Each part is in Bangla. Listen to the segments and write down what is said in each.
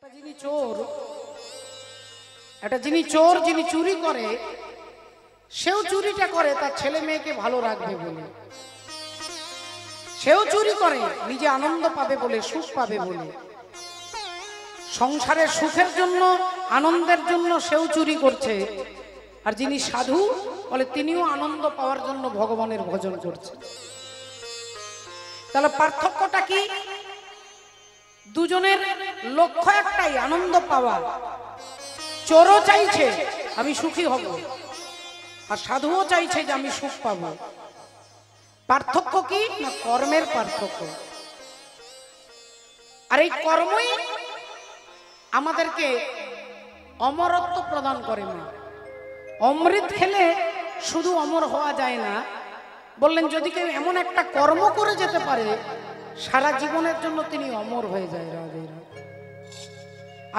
একটা যিনি চোর যিনি চুরি করে সেও চুরিটা করে তার ছেলে মেয়েকে ভালো রাখবে বলে, সেও চুরি করে নিজে আনন্দ পাবে বলে, সুখ পাবে বলে, সংসারের সুখের জন্য আনন্দের জন্য সেও চুরি করছে। আর যিনি সাধু বলে তিনিও আনন্দ পাওয়ার জন্য ভগবানের ভজন করছে। তাহলে পার্থক্যটা কি? দুজনের লক্ষ্য একটাই, আনন্দ পাওয়া। চোরও চাইছে আমি সুখী হব, আর সাধুও চাইছে যে আমি সুখ পাবো। পার্থক্য কি? না কর্মের পার্থক্য। আর এই কর্মই আমাদেরকে অমরত্ব প্রদান করে না। অমৃত খেলে শুধু অমর হওয়া যায় না। বললেন যদি কেউ এমন একটা কর্ম করে যেতে পারে সারা জীবনের জন্য তিনি অমর হয়ে যায়।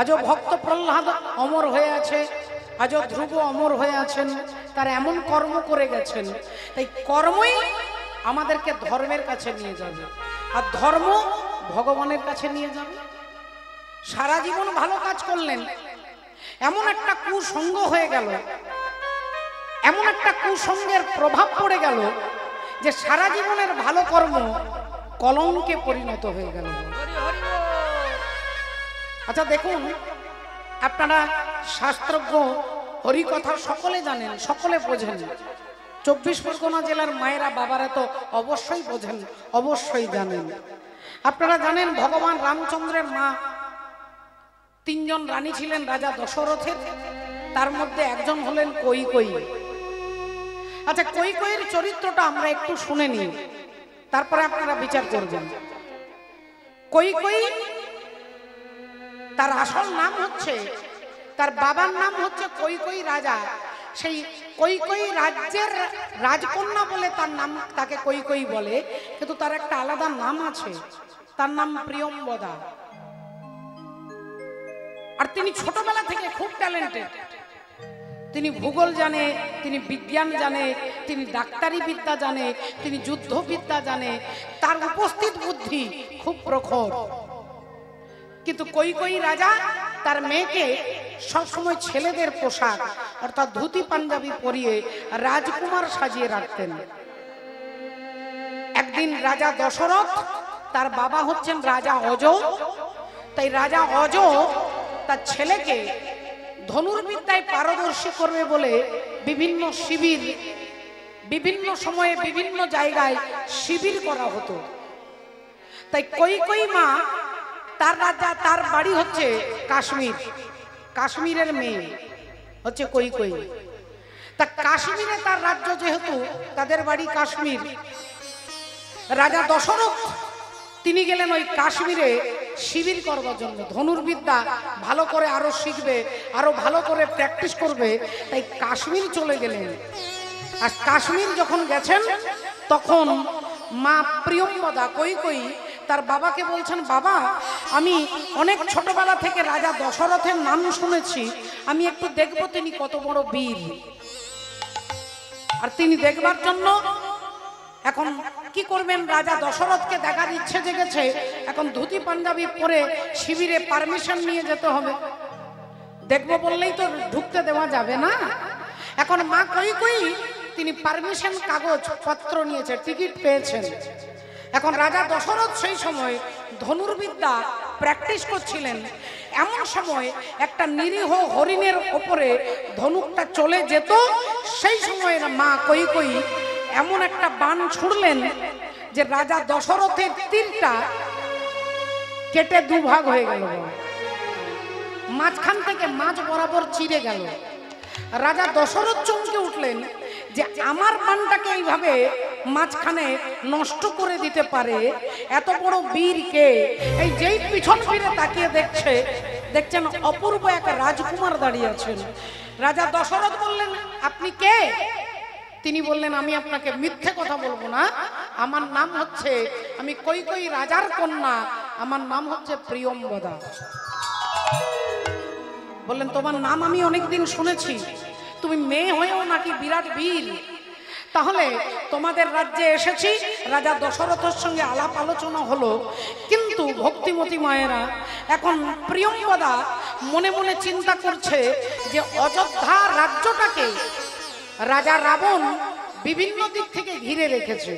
আজও ভক্ত প্রহ্লাদ অমর হয়ে আছে, আজও ধ্রুব অমর হয়ে আছেন, তারা এমন কর্ম করে গেছেন। তাই কর্মই আমাদেরকে ধর্মের কাছে নিয়ে যাবে, আর ধর্ম ভগবানের কাছে নিয়ে যাবে। সারা জীবন ভালো কাজ করলেন, এমন একটা কুসঙ্গ হয়ে গেল, এমন একটা কুসঙ্গের প্রভাব পড়ে গেল যে সারা জীবনের ভালো কর্ম কলঙ্কে পরিণত হয়ে গেল। আচ্ছা দেখুন, আপনারা শাস্ত্রজ্ঞ, হরিকথা সকলে জানেন, সকলে বোঝেন। 24 পরগনা জেলার মায়েরা বাবারা তো অবশ্যই বোঝেন, অবশ্যই জানেন। আপনারা জানেন ভগবান রামচন্দ্রের মা 3 জন রানী ছিলেন রাজা দশরথের, তার মধ্যে একজন হলেন কৈকেয়ী। আচ্ছা কৈকেয়ীর চরিত্রটা আমরা একটু শুনে নিই, তারপরে আপনারা বিচার করবেন। কৈকেয়ী তার আসল নাম হচ্ছে, তার বাবার নাম হচ্ছে কৈকেয়ী রাজা। সেই কৈকেয়ী রাজ্যের রাজকন্যা বলে তার নাম, তাকে কৈকেয়ী বলে, কিন্তু তার একটা আলাদা নাম আছে, তার নাম প্রিয়ম্বদা। আর তিনি ছোটবেলা থেকে খুব ট্যালেন্টেড। তিনি ভূগোল জানে, তিনি বিজ্ঞান জানে, তিনি ডাক্তারি বিদ্যা জানে, তিনি যুদ্ধবিদ্যা জানে, তার উপস্থিত বুদ্ধি খুব প্রখর। কিন্তু কৈকেয়ী রাজা তার মেয়েকে সবসময় ছেলেদের পোশাক অর্থাৎ ধুতি পাঞ্জাবি পরিয়ে রাজকুমার সাজিয়ে রাখতেন। একদিন রাজা দশরথ, তার বাবা হচ্ছেন রাজা অজ, তাই রাজা অজ তার ছেলেকে ধনুর্বিদ্যায় পারদর্শী করবে বলে বিভিন্ন শিবির, বিভিন্ন সময়ে বিভিন্ন জায়গায় শিবির করা হতো। তাই কৈকেয়ী মা, তার রাজা, তার বাড়ি হচ্ছে কাশ্মীর, কাশ্মীরের মেয়ে হচ্ছে কৈকেয়ী। তা কাশ্মীরে তার রাজ্য, যেহেতু তাদের বাড়ি কাশ্মীর, রাজা দশরথ তিনি গেলেন ওই কাশ্মীরে শিবির করবার জন্য। ধনুর্বিদ্যা ভালো করে আরো শিখবে, আরো ভালো করে প্র্যাকটিস করবে, তাই কাশ্মীর চলে গেলেন। আর কাশ্মীর যখন গেছেন তখন মা প্রিয়ম্বদা কৈকেয়ী তার বাবাকে বলছেন, বাবা আমি অনেক ছোটবেলা থেকে রাজা দশরথের নাম শুনেছি, আমি একটু দেখবো তিনি কত বড় বীর। আর তিনি দেখবার জন্য এখন কি করবেন, রাজা দশরথকে দেখার ইচ্ছে জেগেছে। এখন ধুতি পাঞ্জাবি পরে শিবিরে পারমিশন নিয়ে যেতে হবে, দেখবো বললেই তো ঢুকতে দেওয়া যাবে না। এখন মা কৈকেয়ী তিনি পারমিশন কাগজ পত্র নিয়েছে, টিকিট পেয়েছেন। এখন রাজা দশরথ সেই সময় ধনুর্বিদ্যা প্র্যাকটিস করছিলেন। এমন সময় একটা নিরীহ হরিণের ওপরে ধনুকটা চলে যেত, সেই সময় মা কৈকেয়ী এমন একটা বাণ ছুড়লেন যে রাজা দশরথের তীরটা কেটে দুভাগ হয়ে গেল, মাঝখান থেকে মাঝ বরাবর চিরে গেল। রাজা দশরথ চমকে উঠলেন যে আমার বাণটাকে এইভাবে মাঝখানে নষ্ট করে দিতে পারে এত বড় বীর কে? এই যেই পিছন ফিরে তাকিয়ে দেখছেন অপূর্ব এক রাজকুমার দাঁড়িয়ে আছেন। রাজা দশরথ বললেন, আপনি কে? তিনি বললেন, আমি আপনাকে মিথ্যে কথা বলবো না, আমার নাম হচ্ছে, আমি কৈকেয়ী রাজার কন্যা, আমার নাম হচ্ছে প্রিয়ম্বদা। বললেন, তোমার নাম আমি অনেকদিন শুনেছি, তুমি মেয়ে হয়েও নাকি বিরাট বীর। তাহলে তোমাদের রাজ্যে এসেছি, রাজা দশরথের সঙ্গে আলাপ আলোচনা হলো, কিন্তু কিন্তু ভক্তিমতী মায়েরা এখন প্রিয়ঙ্গদা মনে মনে চিন্তা করছে যে অযোধ্যা রাজ্যটাকে রাজা রাবণ বিভিন্ন দিক থেকে ঘিরে রেখেছে।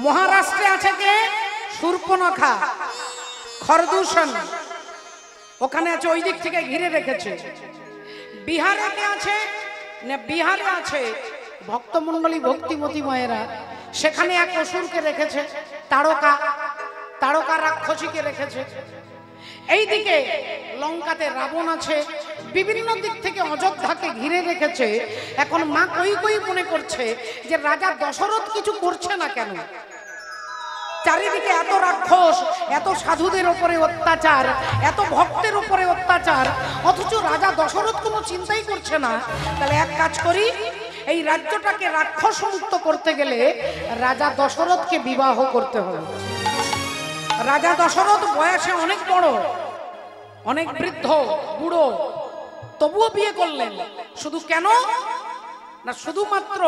মহারাষ্ট্রে আছে কে? শূর্পণখা, খরদূষণ, ওখানে আছে, ওই দিক থেকে ঘিরে রেখেছে। বিহারে কে আছে? না, বিহারে আছে ভক্তমণ্ডলী ভক্তিমতী মায়েরা, সেখানে এক অসুরকে রেখেছে, তারকা, তারকা রাক্ষসীকে রেখেছে। এইদিকে লঙ্কাতে রাবণ আছে, বিভিন্ন দিক থেকে অযোধ্যাকে ঘিরে রেখেছে। এখন মা কৈকেয়ী মনে করছে যে রাজা দশরথ কিছু করছে না কেন? চারিদিকে এত রাক্ষস, এত সাধুদের উপরে অত্যাচার, এত ভক্তের উপরে অত্যাচার, অথচ রাজা দশরথ কোনো চিন্তাই করছে না। তাহলে এক কাজ করি, এই রাজ্যটাকে রাক্ষস মুক্ত করতে গেলে রাজা দশরথকে বিবাহ করতে হবে। রাজা দশরথ বয়সে অনেক বড়, অনেক বৃদ্ধ, বুড়ো, তবুও বিয়ে করলেন। শুধু কেন না, শুধুমাত্র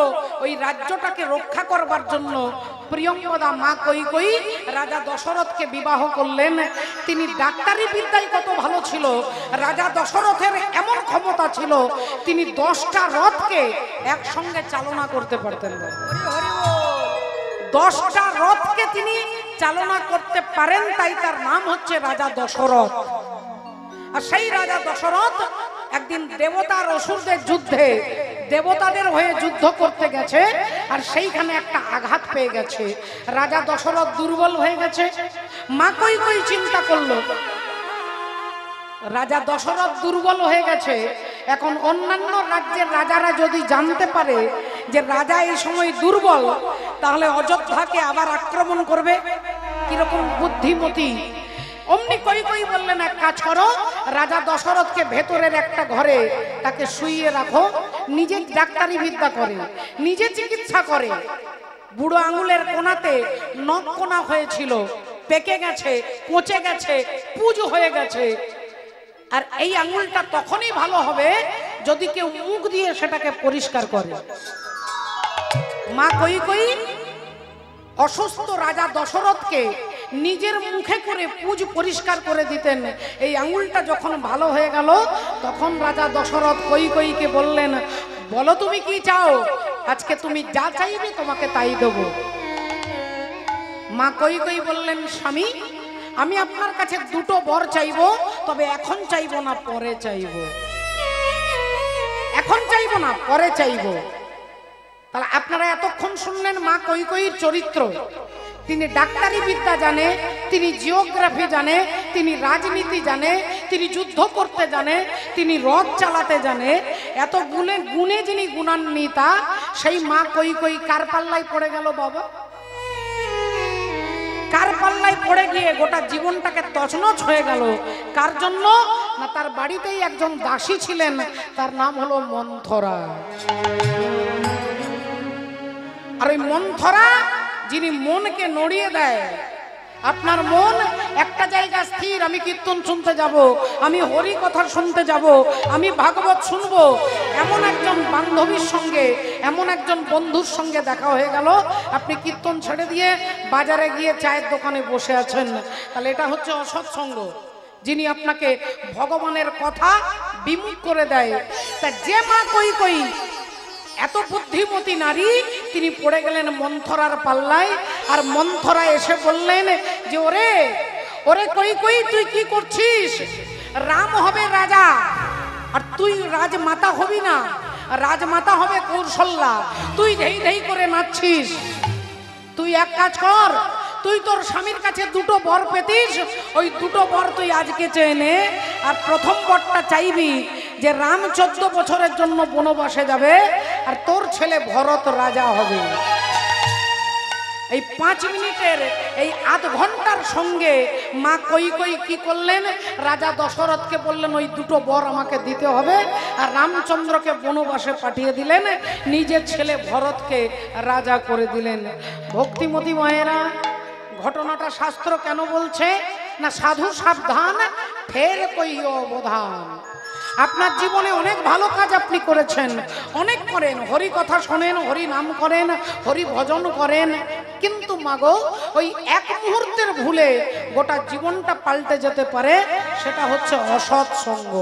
ওই রাজ্যটাকে রক্ষা করবার জন্য প্রিয়ঙ্গদা মা কৈকেয়ী রাজা দশরথকে বিবাহ করলেন। তিনি ডাক্তারি বিদ্যায় কত ভালো ছিল, রাজা দশরথের এমন ক্ষমতা ছিল, তিনি 10টা রথকে একসঙ্গে চালনা করতে পারতেন। 10টা রথকে তিনি চালনা করতে পারেন, তাই তার নাম হচ্ছে রাজা দশরথ। আর সেই রাজা দশরথ একদিন দেবতার অসুরদের যুদ্ধে দেবতাদের হয়ে যুদ্ধ করতে গেছে, আর সেইখানে একটা আঘাত পেয়ে গেছে। রাজা দশরথ দুর্বল হয়ে গেছে। মা কৈকেয়ী চিন্তা করলো, রাজা দশরথ দুর্বল হয়ে গেছে, এখন অন্যান্য রাজ্যের রাজারা যদি জানতে পারে যে রাজা এই সময় দুর্বল, তাহলে অযোধ্যাকে আবার আক্রমণ করবে। কিরকম বুদ্ধিমতী! অমনি কৈকেয়ী বললেন, এক কাজ করো, রাজা দশরথকে ভেতরের একটা ঘরে তাকে শুইয়ে রাখো, নিজে ডাক্তারি বিদ্যা করে, নিজে চিকিৎসা করে। বুড়ো আঙুলের কোনাতে নখ কোনা হয়েছিল, পেকে গেছে, পচে গেছে, পুজ হয়ে গেছে। আর এই আঙুলটা তখনই ভালো হবে যদি কেউ মুখ দিয়ে সেটাকে পরিষ্কার করে। মা কৈকেয়ী অসুস্থ রাজা দশরথকে নিজের মুখে করে পুজ পরিষ্কার করে দিতেন। এই আঙুলটা যখন ভালো হয়ে গেল, তখন রাজা দশরথ কৈকেয়ীকে বললেন, বলো তুমি কি চাও, আজকে তুমি যা চাইবে তোমাকে তাই দেব। মা কৈকেয়ী বললেন, স্বামী, আমি আপনার কাছে 2টো বর চাইবো, তবে এখন চাইবো না, পরে চাইবো। এখন চাইবো না, পরে চাইবো। তাহলে আপনারা এতক্ষণ শুনলেন মা কৈকেয়ীর চরিত্র। তিনি ডাক্তারি বিদ্যা জানে, তিনি জিওগ্রাফি জানে, তিনি রাজনীতি জানে, তিনি যুদ্ধ করতে জানে, তিনি রথ চালাতে জানে। এত গুণে যিনি গুণান্বিতা, সেই মা কৈকেয়ী কার পাল্লায় পড়ে গেল বাবা? কার পাল্লায় পড়ে গিয়ে গোটা জীবনটাকে তছনছ হয়ে গেল। কার জন্য না, তার বাড়িতেই একজন দাসী ছিলেন, তার নাম হলো মন্থরা। আর ওই মন্থরা যিনি মনকে নড়িয়ে দেয়। আপনার মন একটা জায়গা স্থির, আমি কীর্তন শুনতে যাব, আমি হরি কথা শুনতে যাব, আমি ভাগবত শুনবো, এমন একজন বান্ধবীর সঙ্গে, এমন একজন বন্ধুর সঙ্গে দেখা হয়ে গেল, আপনি কীর্তন ছেড়ে দিয়ে বাজারে গিয়ে চায়ের দোকানে বসে আছেন, তাহলে এটা হচ্ছে অসৎসঙ্গ। যিনি আপনাকে ভগবানের কথা বিমুখ করে দেয়। তা যে মা কৈকেয়ী এত বুদ্ধিমতী নারী, তিনি পড়ে গেলেন মন্থরার পাল্লায়। আর মন্থরা এসে বললেন যে, ওরে ওরে কৈকেয়ী, তুই কি করছিস? রাম হবে রাজা, আর তুই রাজমাতা হবি না, রাজমাতা হবে কৌশল্যা। তুই ঢেই ঢেই করে নাচছিস। তুই এক কাজ কর, তুই তোর স্বামীর কাছে 2টো বর পেতিস, ওই 2টো বর তুই আজকে চেয়ে নে। আর প্রথম বরটা চাইবি যে রাম 14 বছরের জন্য বনবাসে যাবে, আর তোর ছেলে ভরত রাজা হবে। এই 5 মিনিটের, এই আধ ঘন্টার সঙ্গে মা কৈকেয়ী কি করলেন, রাজা দশরথকে বললেন, ওই 2টো বর আমাকে দিতে হবে। আর রামচন্দ্রকে বনবাসে পাঠিয়ে দিলেন, নিজের ছেলে ভরতকে রাজা করে দিলেন। ভক্তিমতী মায়েরা, ঘটনাটা শাস্ত্র কেন বলছে? না সাধু সাবধান ফের কইও অবধান। আপনার জীবনে অনেক ভালো কাজ আপনি করেছেন, অনেক করেন, হরি কথা শোনেন, হরি নাম করেন, হরি ভজন করেন, কিন্তু মাগো ওই এক মুহূর্তের ভুলে গোটা জীবনটা পাল্টে যেতে পারে, সেটা হচ্ছে অসৎ সঙ্গ।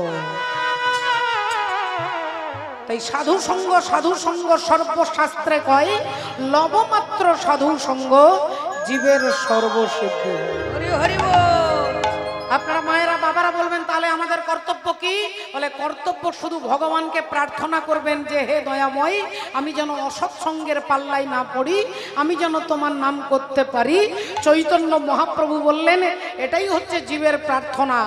তাই সাধু সঙ্গ সর্বশাস্ত্রে কয় লবমাত্র সাধু সঙ্গ জীবের সর্বসিদ্ধি। হরি হরি বল। আপনারা মায়েরা বাবারা বলবেন তাহলে আমাদের কর্তব্য কি? বলে কর্তব্য শুধু ভগবানকে প্রার্থনা করবেন যে হে দয়াময়, আমি যেন অসৎ সঙ্গের পাল্লায় না পড়ি, আমি যেন তোমার নাম করতে পারি। চৈতন্য মহাপ্রভু বললেন এটাই হচ্ছে জীবের প্রার্থনা।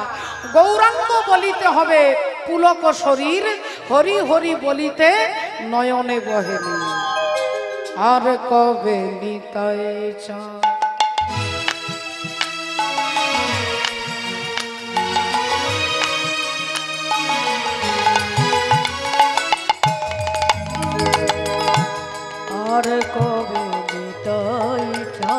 গৌরাঙ্গ বলিতে হবে পুলক শরীর, হরি হরি বলিতে নয়নে বহেনি, আর কবে নিতাই চা। আর কবে নিতাই চা।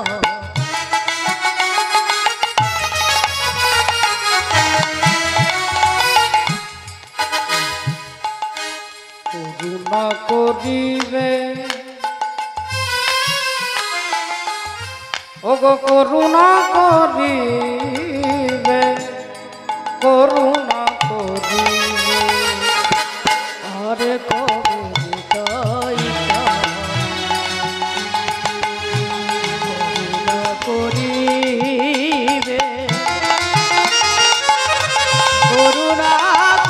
করুণা করিবে ওগো করুণা করিবে, করুণা করিবে, আর কবে নিতাই চা। করুণা করিবে, করুণা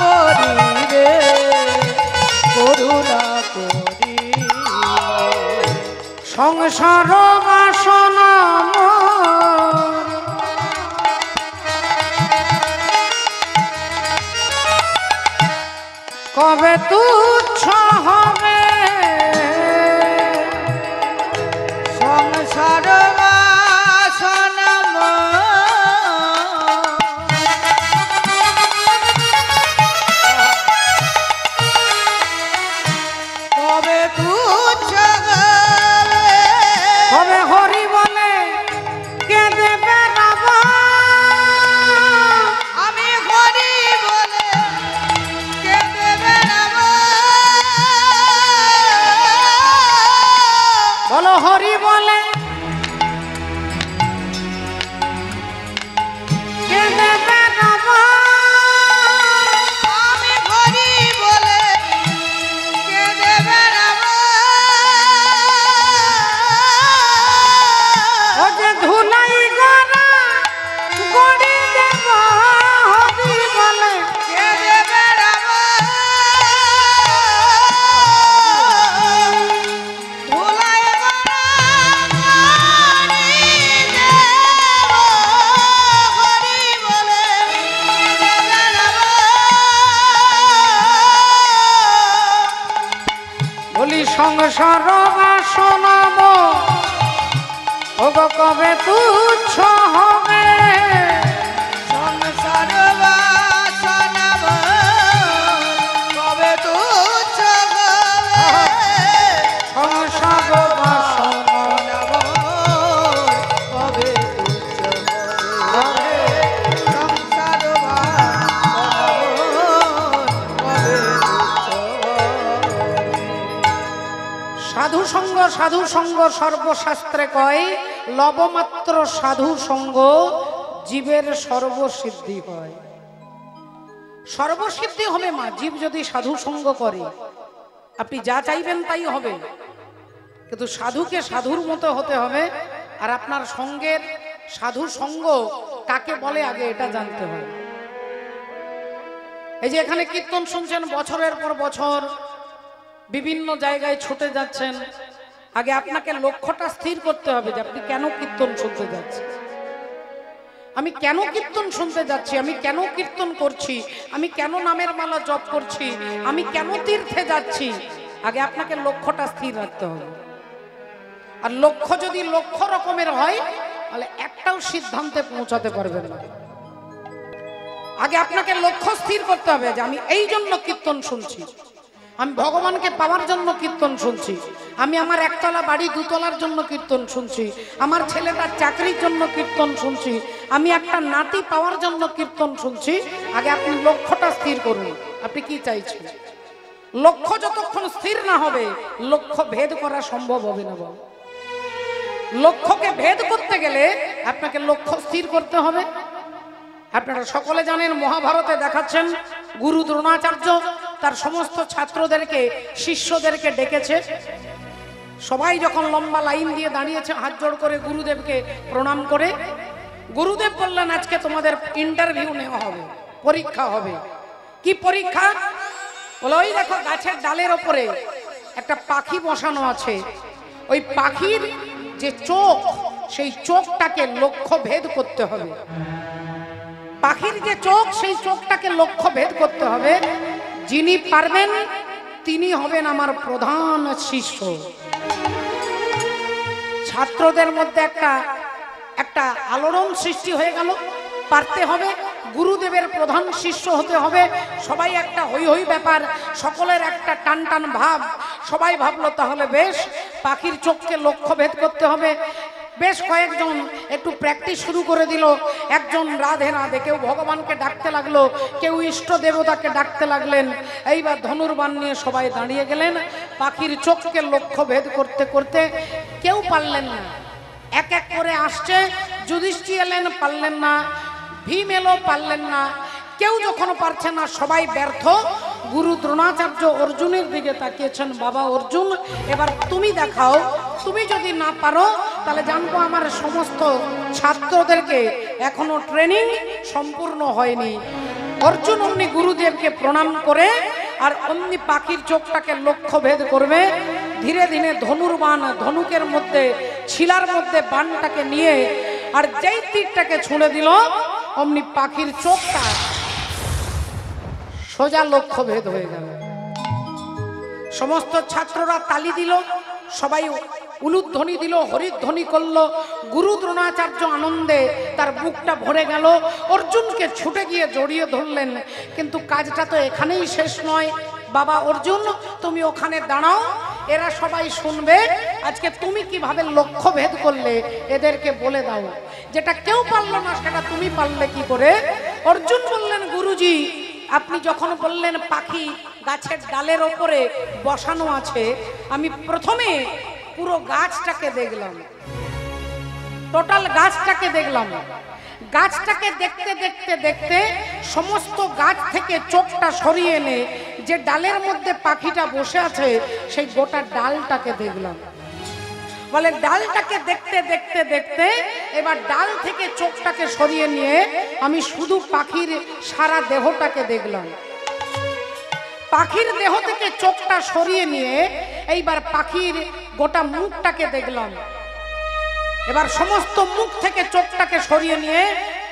করিবে, করুণা করিবে। সংসার বাসনা মোর কবে তুচ্ছ হবে, সংসার বাসনা কবে তুচ্ছ হবে, কবে হরি বলে কেঁদে বেড়াবো, আমি হরি বলে কেঁদে বেড়াবো। বলো হরি বলে কেঁদে বেড়াবো, আমি হরি বলে কেঁদে বেড়াবো। ও যে ধুলাই গড়া গড়ি দেব, হরি বলে কেঁদে বেড়াবো। ধুলাই গড়া গড়ি দেব, হরি বলে কেঁদে বেড়াবো। বলি সংসার বাসনা মোর ওগো কবে তুচ্ছ হবে, সংসার বাসনা কবে তুচ্ছ হবে, সংসার বাসনা কবে তুচ্ছ হবে, সংসার বাসনা কবে তুচ্ছ হবে। সাধু সঙ্গ সর্বশাস্ত্রে কয় লবমাত্র সাধু সঙ্গ জীবের সর্বসিদ্ধি হয়। সর্বসিদ্ধি হবে মা জীব যদি সাধু সঙ্গ করে, আপনি যা চাইবেন তাই হবে, কিন্তু সাধুকে সাধুর মতো হতে হবে। আর আপনার সঙ্গের সাধু সঙ্গ কাকে বলে আগে এটা জানতে হবে। এই যে এখানে কীর্তন শুনছেন, বছরের পর বছর বিভিন্ন জায়গায় ছুটে যাচ্ছেন, আগে আপনাকে লক্ষ্যটা স্থির করতে হবে যে আপনি কেন কীর্তন শুনতে যাচ্ছেন। আমি কেন কীর্তন শুনতে যাচ্ছি, আমি কেন কীর্তন করছি, আমি কেন নামের মালা জপ করছি, আমি কেন তীর্থে যাচ্ছি, আগে আপনাকে লক্ষ্যটা স্থির রাখতে হবে। আর লক্ষ্য যদি লক্ষ্য রকমের হয় তাহলে একটাও সিদ্ধান্তে পৌঁছাতে পারবেন না। আগে আপনাকে লক্ষ্য স্থির করতে হবে যে আমি এই জন্য কীর্তন শুনছি। আমি ভগবানকে পাওয়ার জন্য কীর্তন শুনছি, আমি আমার একতলা বাড়ি দুতলার জন্য কীর্তন শুনছি, আমার ছেলেটার চাকরির জন্য কীর্তন শুনছি, আমি একটা নাতি পাওয়ার জন্য কীর্তন শুনছি। আগে আপনি লক্ষ্যটা স্থির করুন, আপনি কি চাইছেন। লক্ষ্য যতক্ষণ স্থির না হবে লক্ষ্য ভেদ করা সম্ভব হবে না বাবা। লক্ষ্যকে ভেদ করতে গেলে আপনাকে লক্ষ্য স্থির করতে হবে। আপনারা সকলে জানেন মহাভারতে দেখাচ্ছেন গুরু দ্রোণাচার্য তার সমস্ত ছাত্রদেরকে শিষ্যদেরকে ডেকেছে। সবাই যখন লম্বা লাইন দিয়ে দাঁড়িয়েছে হাত জোড় করে গুরুদেবকে প্রণাম করে, গুরুদেব বললেন আজকে তোমাদের ইন্টারভিউ নেওয়া হবে, পরীক্ষা হবে। কি পরীক্ষা? বলে ওই দেখো গাছের ডালের ওপরে একটা পাখি বসানো আছে, ওই পাখির যে চোখ সেই চোখটাকে লক্ষ্য ভেদ করতে হবে। পাখির যে চোখ সেই চোখটাকে লক্ষ্য ভেদ করতে হবে। যিনি পারবেন তিনি হবেন আমার প্রধান শিষ্য। ছাত্রদের মধ্যে একটা আলোড়ন সৃষ্টি হয়ে গেল, পারতে হবে, গুরুদেবের প্রধান শিষ্য হতে হবে। সবাই একটা হই হই ব্যাপার, সকলের একটা টান টান ভাব। সবাই ভাবলো তাহলে বেশ পাখির চোখকে লক্ষ্য ভেদ করতে হবে। বেশ কয়েকজন একটু প্র্যাকটিস শুরু করে দিল। একজন রাধে রাধে, কেউ ভগবানকে ডাকতে লাগলো, কেউ ইষ্ট দেবতাকে ডাকতে লাগলেন। এইবার ধনুর্বাণ নিয়ে সবাই দাঁড়িয়ে গেলেন। পাখির চোখকে লক্ষ্য ভেদ করতে করতে কেউ পারলেন না। এক এক করে আসছে, যুধিষ্ঠির এলেন, পারলেন না, ভীম এলো, পারলেন না। কেউ যখন পারছে না সবাই ব্যর্থ। গুরু দ্রোণাচার্য অর্জুনের দিকে তাকিয়েছেন, বাবা অর্জুন এবার তুমি দেখাও, তুমি যদি না পারো তাহলে জানবো আমার সমস্ত ছাত্রদেরকে এখনো ট্রেনিং সম্পূর্ণ হয়নি। অর্জুন অমনি গুরুদেবকে প্রণাম করে আর অমনি পাখির চোখটাকে লক্ষ্য ভেদ করবে। ধীরে ধীরে ধনুর্বাণ ধনুকের মধ্যে ছিলার মধ্যে বাণটাকে নিয়ে আর যেই তীরটাকে ছুঁড়ে দিল অমনি পাখির চোখটা সোজা লক্ষ্য ভেদ হয়ে গেল। সমস্ত ছাত্ররা তালি দিল, সবাই উলুধ্বনি দিল, হরিধ্বনি করলো। গুরু দ্রোণাচার্য আনন্দে তার বুকটা ভরে গেল। অর্জুনকে ছুটে গিয়ে জড়িয়ে ধরলেন। কিন্তু কাজটা তো এখানেই শেষ নয়। বাবা অর্জুন তুমি ওখানে দাঁড়াও, এরা সবাই শুনবে আজকে তুমি কিভাবে লক্ষ্য ভেদ করলে, এদেরকে বলে দাও। যেটা কেউ পারলো না সেটা তুমি পারলে কি করে? অর্জুন বললেন গুরুজি আপনি যখন বললেন পাখি গাছের ডালের ওপরে বসানো আছে, আমি প্রথমে পুরো গাছটাকে দেখলাম, টোটাল গাছটাকে দেখলাম। গাছটাকে দেখতে দেখতে দেখতে সমস্ত গাছ থেকে চোখটা সরিয়ে এনে যে ডালের মধ্যে পাখিটা বসে আছে সেই গোটা ডালটাকে দেখলাম। বলে ডালটাকে দেখতে দেখতে দেখতে এবার ডাল থেকে চোখটাকে সরিয়ে নিয়ে আমি শুধু পাখির সারা দেহটাকে দেখলাম। পাখির দেহ থেকে চোখটা সরিয়ে নিয়ে এইবার পাখির গোটা মুখটাকে দেখলাম। এবার সমস্ত মুখ থেকে চোখটাকে সরিয়ে নিয়ে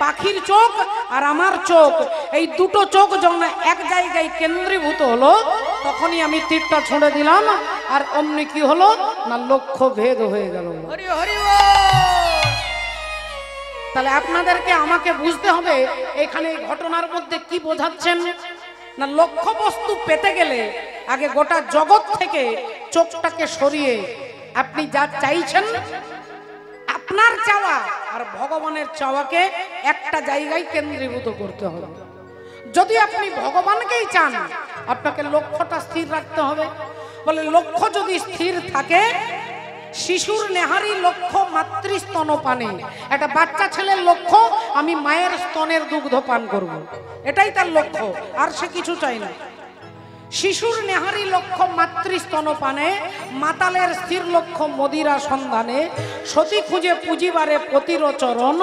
পাখির চোখ আর আমার চোখ, এই দুটো চোখ যখন এক জায়গায় কেন্দ্রীভূত হলো তখনই আমি তীরটা ছুঁড়ে দিলাম। আর অমনি কি হলো না লক্ষ্য ভেদ হয়ে গেল। হরি হরি বল। তাহলে আপনাদেরকে আমাকে বুঝতে হবে এখানে এই ঘটনার মধ্যে কি বোঝাচ্ছেন না, লক্ষ্য বস্তু পেতে গেলে আগে গোটা জগৎ থেকে চোখটাকে সরিয়ে আপনি যা চাইছেন, আপনার চাওয়া আর ভগবানের চাওয়াকে একটা জায়গায় কেন্দ্রীভূত করতে হবে। যদি আপনি ভগবানকেই চান আপনাকে লক্ষ্যটা স্থির রাখতে হবে। বলে লক্ষ্য যদি স্থির থাকে, শিশুর নেহারি লক্ষ্য মাতৃস্তন পানে। একটা বাচ্চা ছেলের লক্ষ্য আমি মায়ের স্তনের দুগ্ধ পান করব, এটাই তার লক্ষ্য, আর সে কিছু চাই না। শিশুর নেহারি লক্ষ্য মাতৃস্তন পানে, মাতালের স্থির লক্ষ্য মদিরা সন্ধানে, সতী খুঁজে পুঁজিবারে পতির চরণ,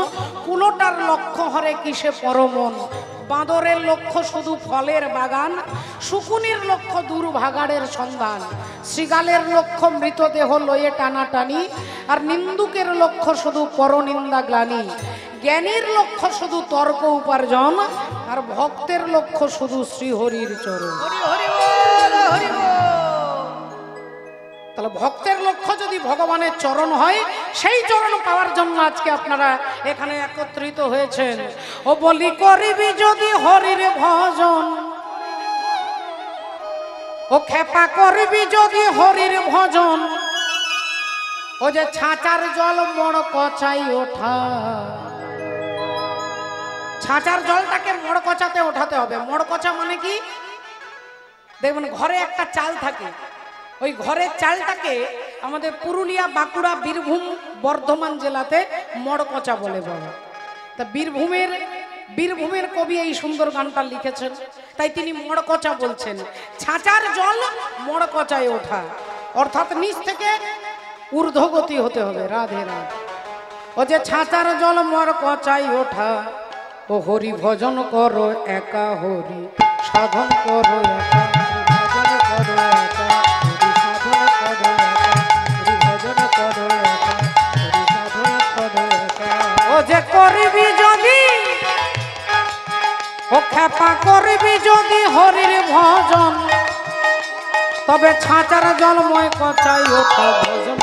কুলোটার লক্ষ্য হরে কিসে পরমন, বাঁদরের লক্ষ্য শুধু ফলের বাগান, শুকুনির লক্ষ্য দুর্ভাগাড়ের সন্ধান, শৃগালের লক্ষ্য মৃতদেহ লয়ে টানাটানি, আর নিন্দুকের লক্ষ্য শুধু পরনিন্দা গ্লানি, জ্ঞানীর লক্ষ্য শুধু তর্ক উপার্জন, আর ভক্তের লক্ষ্য শুধু শ্রীহরির চরণ। হরি হরি বল, হরি বল। তাহলে ভক্তের লক্ষ্য যদি ভগবানের চরণ হয়, সেই চরণ পাওয়ার জন্য আজকে আপনারা এখানে একত্রিত হয়েছেন। ও বলি করিবি যদি হরির ভজন, ও খেপা করবি যদি হরির ভজন, ও যে ছাঁচার জল মোড় কচাই ওঠা। ছাঁচার জলটাকে মোড় কচাতে ওঠাতে হবে। মোড় কচা মানে কি? দেখবেন ঘরে একটা চাল থাকে, ওই ঘরের চালটাকে আমাদের পুরুলিয়া, বাঁকুড়া, বীরভূম, বর্ধমান জেলাতে মোড় কচা বলে বাবা। তা বীরভূমের কবি এই সুন্দর গানটা লিখেছেন, তাই তিনি মোড় কচা বলছেন। ছাঁচার জল মোড় কচায় ওঠা, অর্থাৎ নিচ থেকে ঊর্ধ্বগতি হতে হবে। রাধে রাধে। ও যে ছাঁচার জল মোড় কচায় ওঠা, ও হরি ভজন করো একা, হরি সাধন করো একা, হরি ভজন করো একা, হরি সাধন করো একা, হরি ভজন করো একা, হরি সাধন করো একা। ও যে করবি যদি, ও খেপা করবি যদি হরির ভজন, তবে ছাঁচার জলময় কচাই ওঠা ভজন।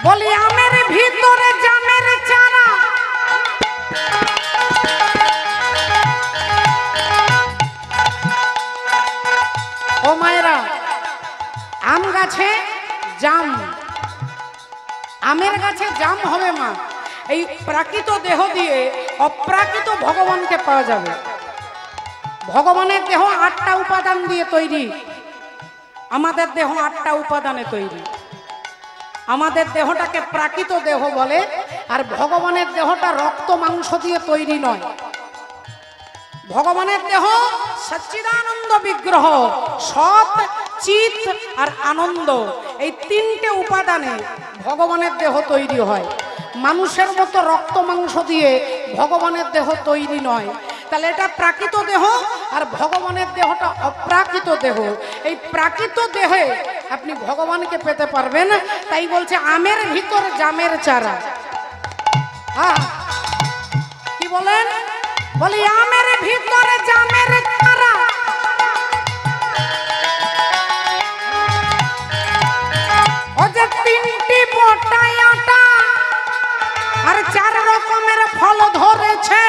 বলি আমের ভিতরে জামের চারা, ও মায়েরা, আম গাছে জাম, আমের গাছে জাম হবে মা। এই প্রাকৃত দেহ দিয়ে অপ্রাকৃত ভগবানকে পাওয়া যাবে। ভগবানের দেহ 8টা উপাদান দিয়ে তৈরি, আমাদের দেহ 8টা উপাদানে তৈরি। আমাদের দেহটাকে প্রাকৃত দেহ বলে, আর ভগবানের দেহটা রক্ত মাংস দিয়ে তৈরি নয়। ভগবানের দেহ সচ্চিদানন্দ বিগ্রহ, সৎ, চিত আর আনন্দ, এই 3টে উপাদানে ভগবানের দেহ তৈরি হয়। মানুষের মতো রক্ত মাংস দিয়ে ভগবানের দেহ তৈরি নয়। তাহলে এটা প্রাকৃত দেহ, আর ভগবানের দেহটা অপ্রাকৃত দেহ। এই প্রাকৃত দেহে আপনি ভগবানকে পেতে পারবেন। তাই বলছে আমের ভিতর জামের চারা। হ্যাঁ, কি বলেন? বলি আমের ভিতরে জামের চারা, ও যে 3টি বটাই আটা আর 4 রকমের ফল ধরেছে,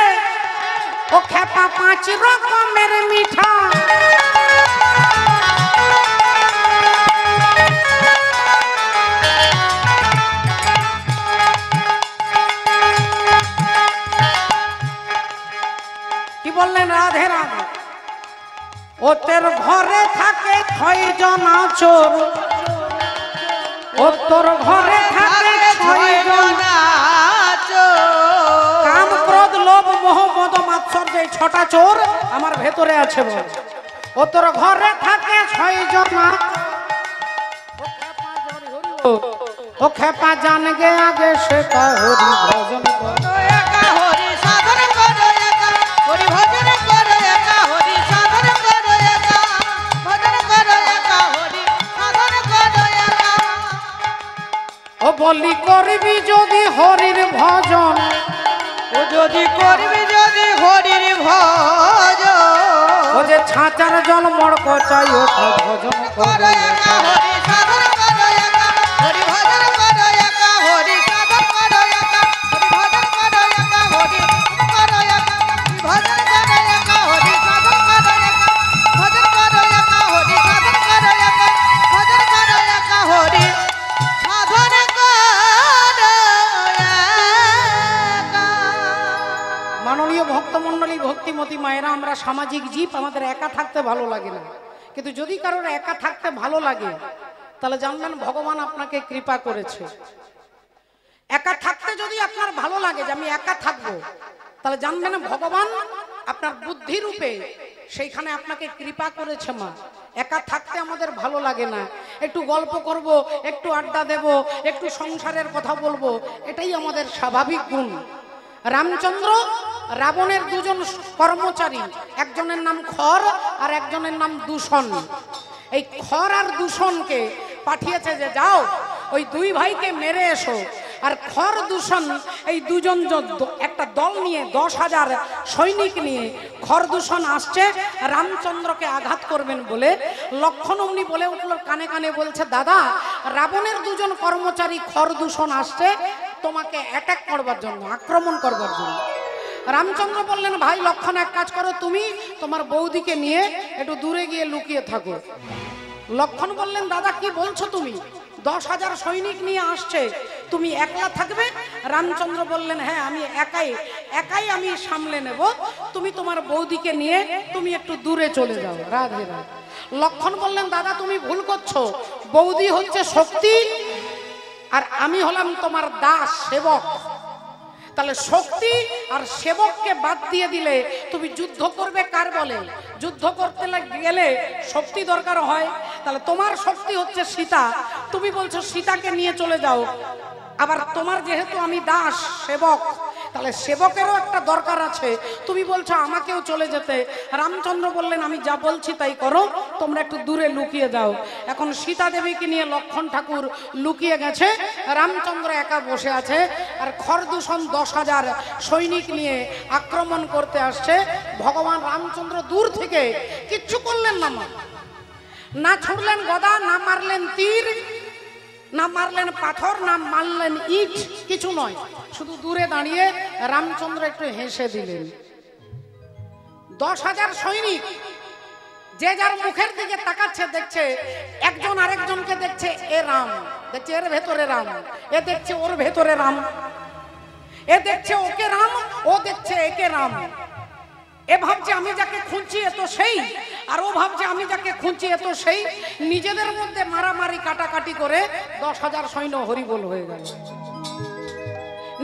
ও খেপা 5 রকমের মিঠা। কি বললেন? রাধে রাধে। ও তোর ঘরে থাকে 6 জন চোর, ও তোর ঘরে থাকে 6 জন চোর। কাম, ক্রোধ, লোভ, মোহ, মদ, মাৎসর্য, এই 6টা চোর আমার ভেতরে আছে বল। ও তোর ঘরে থাকে 6 জন। ও খেপা জান গে আগে সেটা হরি ভজন করো একা, হরি সাধন করো একা, হরি ভজন করো একা, হরি সাধন করো একা, ভজন করো একা, হরি সাধন করো একা। ও বলি করবি যদি হরির ভজন, ও যদি করবি যদি হরির ভজন, ও যে ছাঁচার জল মোড় কচাই ওঠা ভজন করো একা, হরি সাধন করো একা, হরি ভজন করো একা, হরি সাধন করো একা, হরি ভজন করো একা, হরি করো একা, ভজন করো একা, হরি সাধন করো একা, ভজন করো একা, হরি সাধন করো একা, ভজন করো একা, হরি সাধন করো একা। মাননীয় ভক্তমণ্ডলী, ভক্তিমতী মায়েরা, আমরা সামাজিক জীব, আমাদের একা থাকতে ভালো লাগে না। কিন্তু যদি কারোর একা থাকতে ভালো লাগে, তাহলে জানবেন ভগবান আপনাকে কৃপা করেছে। একা থাকতে যদি আপনার ভালো লাগে যে আমি একা থাকবো, তাহলে জানবেন ভগবান আপনার বুদ্ধি রূপে সেইখানে আপনাকে কৃপা করেছে মা। একা থাকতে আমাদের ভালো লাগে না, একটু গল্প করব, একটু আড্ডা দেব, একটু সংসারের কথা বলবো, এটাই আমাদের স্বাভাবিক গুণ। রামচন্দ্র রাবণের দুজন কর্মচারী, একজনের নাম খর আর একজনের নাম দূষণ। এই খর আর দূষণকে পাঠিয়েছে যে যাও ওই দুই ভাইকে মেরে এসো। আর খর দূষণ এই দুজন একটা দল নিয়ে 10,000 সৈনিক নিয়ে খর দূষণ আসছে রামচন্দ্রকে আঘাত করবেন বলে। লক্ষণ অমনি বলে উঠল কানে কানে, বলছে দাদা রাবণের দুজন কর্মচারী খর দূষণ আসছে তোমাকে অ্যাটাক করবার জন্য, আক্রমণ করবার জন্য। রামচন্দ্র বললেন ভাই লক্ষণ এক কাজ করো, তুমি তোমার বৌদিকে নিয়ে একটু দূরে গিয়ে লুকিয়ে থাকো। লক্ষণ বললেন দাদা কি বলছো তুমি, 10,000 সৈনিক নিয়ে আসছে, তুমি একলা থাকবে? রামচন্দ্র বললেন হ্যাঁ আমি একাই আমি সামলে নেব, তুমি তোমার বৌদিকে নিয়ে তুমি একটু দূরে চলে যাও। রাধে রাধে। লক্ষণ বললেন দাদা তুমি ভুল করছো, বৌদি হচ্ছে শক্তি আর আমি হলাম তোমার দাস সেবক। তাহলে শক্তি আর সেবককে বাদ দিয়ে দিলে তুমি যুদ্ধ করবে কার বলে? যুদ্ধ করতে গেলে শক্তি দরকার হয়। তাহলে তোমার শক্তি হচ্ছে সীতা, তুমি বলছো সীতাকে নিয়ে চলে যাও। আবার তোমার যেহেতু আমি দাস সেবক, তাহলে সেবকেরও একটা দরকার আছে, তুমি বলছো আমাকেও চলে যেতে। রামচন্দ্র বললেন আমি যা বলছি তাই করো, তোমরা একটু দূরে লুকিয়ে যাও। এখন সীতা দেবীকে নিয়ে লক্ষণ ঠাকুর লুকিয়ে গেছে, রামচন্দ্র একা বসে আছে। আর খরদূষণ 10,000 সৈনিক নিয়ে আক্রমণ করতে আসছে। ভগবান রামচন্দ্র দূর থেকে কিচ্ছু করলেন না, না ছুড়লেন গদা, না মারলেন তীর, না মারলেন পাথর, না মারলেন ইট, কিছু নয়, শুধু দূরে দাঁড়িয়ে রামচন্দ্র একটু হেসে দিলেন। 10,000 সৈনিক যে যার মুখের দিকে তাকাচ্ছে, দেখছে একজন আরেকজনকে দেখছে, এ রাম, দেখছে এর ভেতরে রাম, এ দেখছে ওর ভেতরে রাম, এ দেখছে ওকে রাম, ও দেখছে একে রাম। এ ভাবছে আমি যাকে খুঁজছি এ তো সেই, আর ও ভাবছে আমি যাকে খুঁজছি এ তো সেই। নিজেদের মধ্যে মারামারি কাটাকাটি করে 10,000 সৈন্য হরিবোল হয়ে গেল।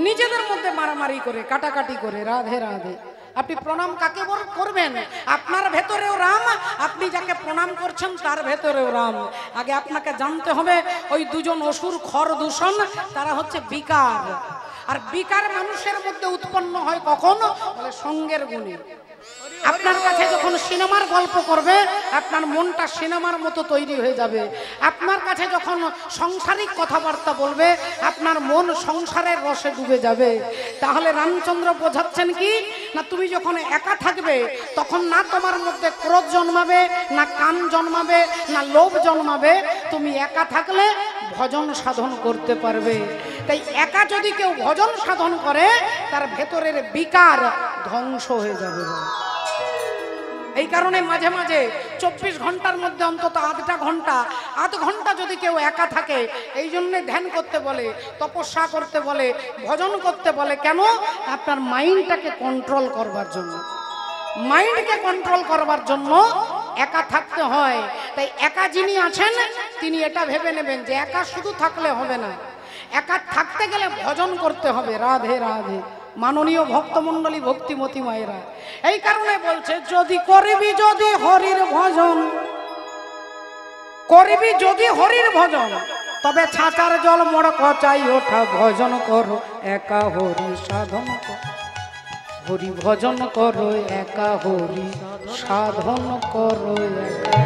নিজেদের মধ্যে মারামারি করে কাটাকাটি করে। রাধে রাধে। আপনি প্রণাম কাকে করবেন? আপনার ভেতরেও রাম, আপনি যাকে প্রণাম করছেন তার ভেতরেও রাম। আগে আপনাকে জানতে হবে ওই দুজন অসুর খর দূষণ তারা হচ্ছে বিকার। আর বিকার মানুষের মধ্যে উৎপন্ন হয় কখন? বলে সঙ্গের গুণে। আপনার কাছে যখন সিনেমার গল্প করবে আপনার মনটা সিনেমার মতো তৈরি হয়ে যাবে। আপনার কাছে যখন সংসারিক কথাবার্তা বলবে আপনার মন সংসারের রসে ডুবে যাবে। তাহলে রামচন্দ্র বোঝাচ্ছেন কি না, তুমি যখন একা থাকবে তখন না তোমার মধ্যে ক্রোধ জন্মাবে, না কাম জন্মাবে, না লোভ জন্মাবে। তুমি একা থাকলে ভজন সাধন করতে পারবে। তাই একা যদি কেউ ভজন সাধন করে তার ভেতরের বিকার ধ্বংস হয়ে যাবে। এই কারণে মাঝে মাঝে 24 ঘন্টার মধ্যে অন্তত আধ ঘন্টা যদি কেউ একা থাকে, এই জন্য ধ্যান করতে বলে, তপস্যা করতে বলে, ভজন করতে বলে। কেন? আপনার মাইন্ডটাকে কন্ট্রোল করবার জন্য। মাইন্ডকে কন্ট্রোল করবার জন্য একা থাকতে হয়। তাই একা যিনি আছেন তিনি এটা ভেবে নেবেন যে একা শুধু থাকলে হবে না, একা থাকতে গেলে ভজন করতে হবে। রাধে রাধে। মাননীয় ভক্তমণ্ডলী, ভক্তিমতী মায়েরা, এই কারণে বলছে যদি করবি যদি হরির ভজন, করবি যদি হরির ভজন, তবে ছাঁচার জল মোড় কচাই ওঠা ভজন করো একা হরি সাধন করো, হরি ভজন করো একা হরি সাধন করো একা।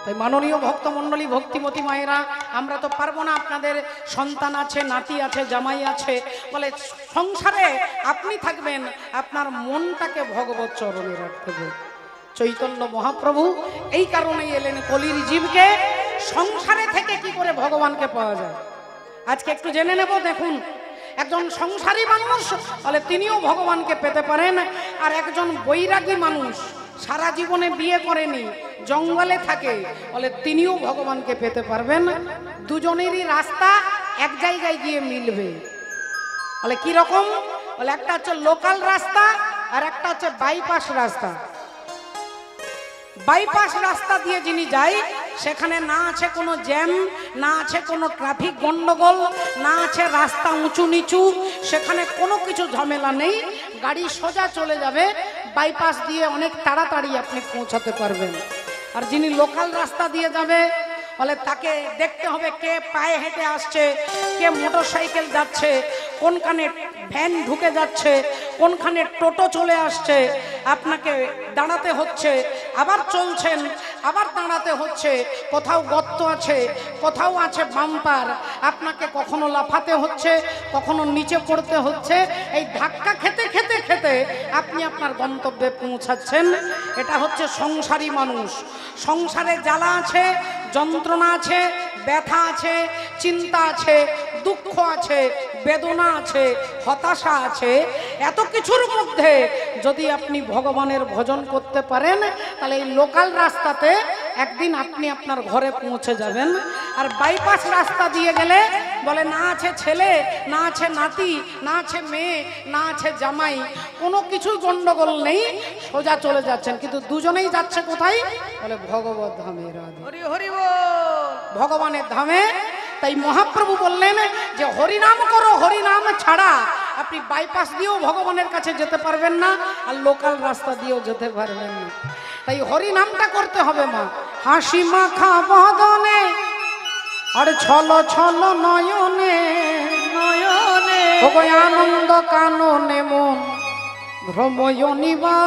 তাই মাননীয় ভক্তমণ্ডলী, ভক্তিমতী মায়েরা, আমরা তো পারবো না, আপনাদের সন্তান আছে, নাতি আছে, জামাই আছে, বলে সংসারে আপনি থাকবেন, আপনার মনটাকে ভগবত চরণে রাখতে হবে। চৈতন্য মহাপ্রভু এই কারণেই এলেন কলির জীবকে সংসারে থেকে কি করে ভগবানকে পাওয়া যায় আজকে একটু জেনে নেব। দেখুন, একজন সংসারী মানুষ বলে তিনিও ভগবানকে পেতে পারেন, আর একজন বৈরাগী মানুষ সারা জীবনে বিয়ে করেনি, জঙ্গলে থাকে, বলে তিনিও ভগবানকে পেতে পারবেন। দুজনেরই রাস্তা এক জায়গায় গিয়ে মিলবে। বলে কি রকম? বলে একটা হচ্ছে লোকাল রাস্তা আর একটা হচ্ছে বাইপাস রাস্তা। বাইপাস রাস্তা দিয়ে যিনি যায় সেখানে না আছে কোনো জ্যাম, না আছে কোনো ট্রাফিক গন্ডগোল, না আছে রাস্তা উঁচু নিচু, সেখানে কোনো কিছু ঝামেলা নেই, গাড়ি সোজা চলে যাবে, বাইপাস দিয়ে অনেক তাড়াতাড়ি আপনি পৌঁছাতে পারবেন। আর যিনি লোকাল রাস্তা দিয়ে যাবে বলে তাকে দেখতে হবে কে পায়ে হেঁটে আসছে, কে মোটর সাইকেল যাচ্ছে, কোনখানে ভ্যান ঢুকে যাচ্ছে, কোনখানে টোটো চলে আসছে, আপনাকে দাঁড়াতে হচ্ছে, আবার চলছেন, আবার দাঁড়াতে হচ্ছে, কোথাও গর্ত আছে, কোথাও আছে বাম্পার, আপনাকে কখনো লাফাতে হচ্ছে, কখনো নিচে পড়তে হচ্ছে। এই ধাক্কা খেতে খেতে খেতে আপনি আপনার গন্তব্যে পৌঁছাচ্ছেন। এটা হচ্ছে সংসারী মানুষ। সংসারে জ্বালা আছে, যন্ত্রণা আছে, ব্যথা আছে, চিন্তা আছে, দুঃখ আছে, বেদনা আছে, হতাশা আছে। এত কিছুর মধ্যে যদি আপনি ভগবানের ভজন করতে পারেন, তাহলে এই লোকাল রাস্তাতে একদিন আপনি আপনার ঘরে পৌঁছে যাবেন। আর বাইপাস রাস্তা দিয়ে গেলে বলে না আছে ছেলে, না আছে নাতি, না আছে মেয়ে, না আছে জামাই, কোনো কিছুই গন্ডগোল নেই, সোজা চলে যাচ্ছেন। কিন্তু দুজনেই যাচ্ছে কোথায়? বলে ভগবত ধামে, হরি হরি বল। ভগবানের ধামে। তাই মহাপ্রভু বললেন যে হরিনাম করো, হরিনাম ছাড়া আপনি বাইপাস দিয়েও ভগবানের কাছে যেতে পারবেন না, আর লোকাল রাস্তা দিয়েও যেতে পারবেন না। তাই হরিনামটা করতে হবে মা। হাসি মাখা বদনে আর ছল ছল নয়নে, নয়নে ওগো আনন্দ কাননে মন ভ্রময়নিবা।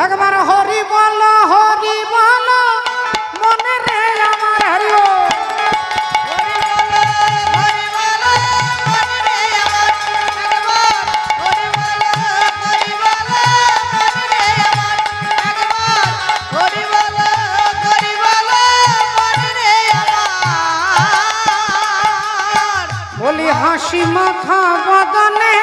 একবার হরি বল, হরি বল মনে রে আমার, হরি বল। বলি হাসি মাখা বদনে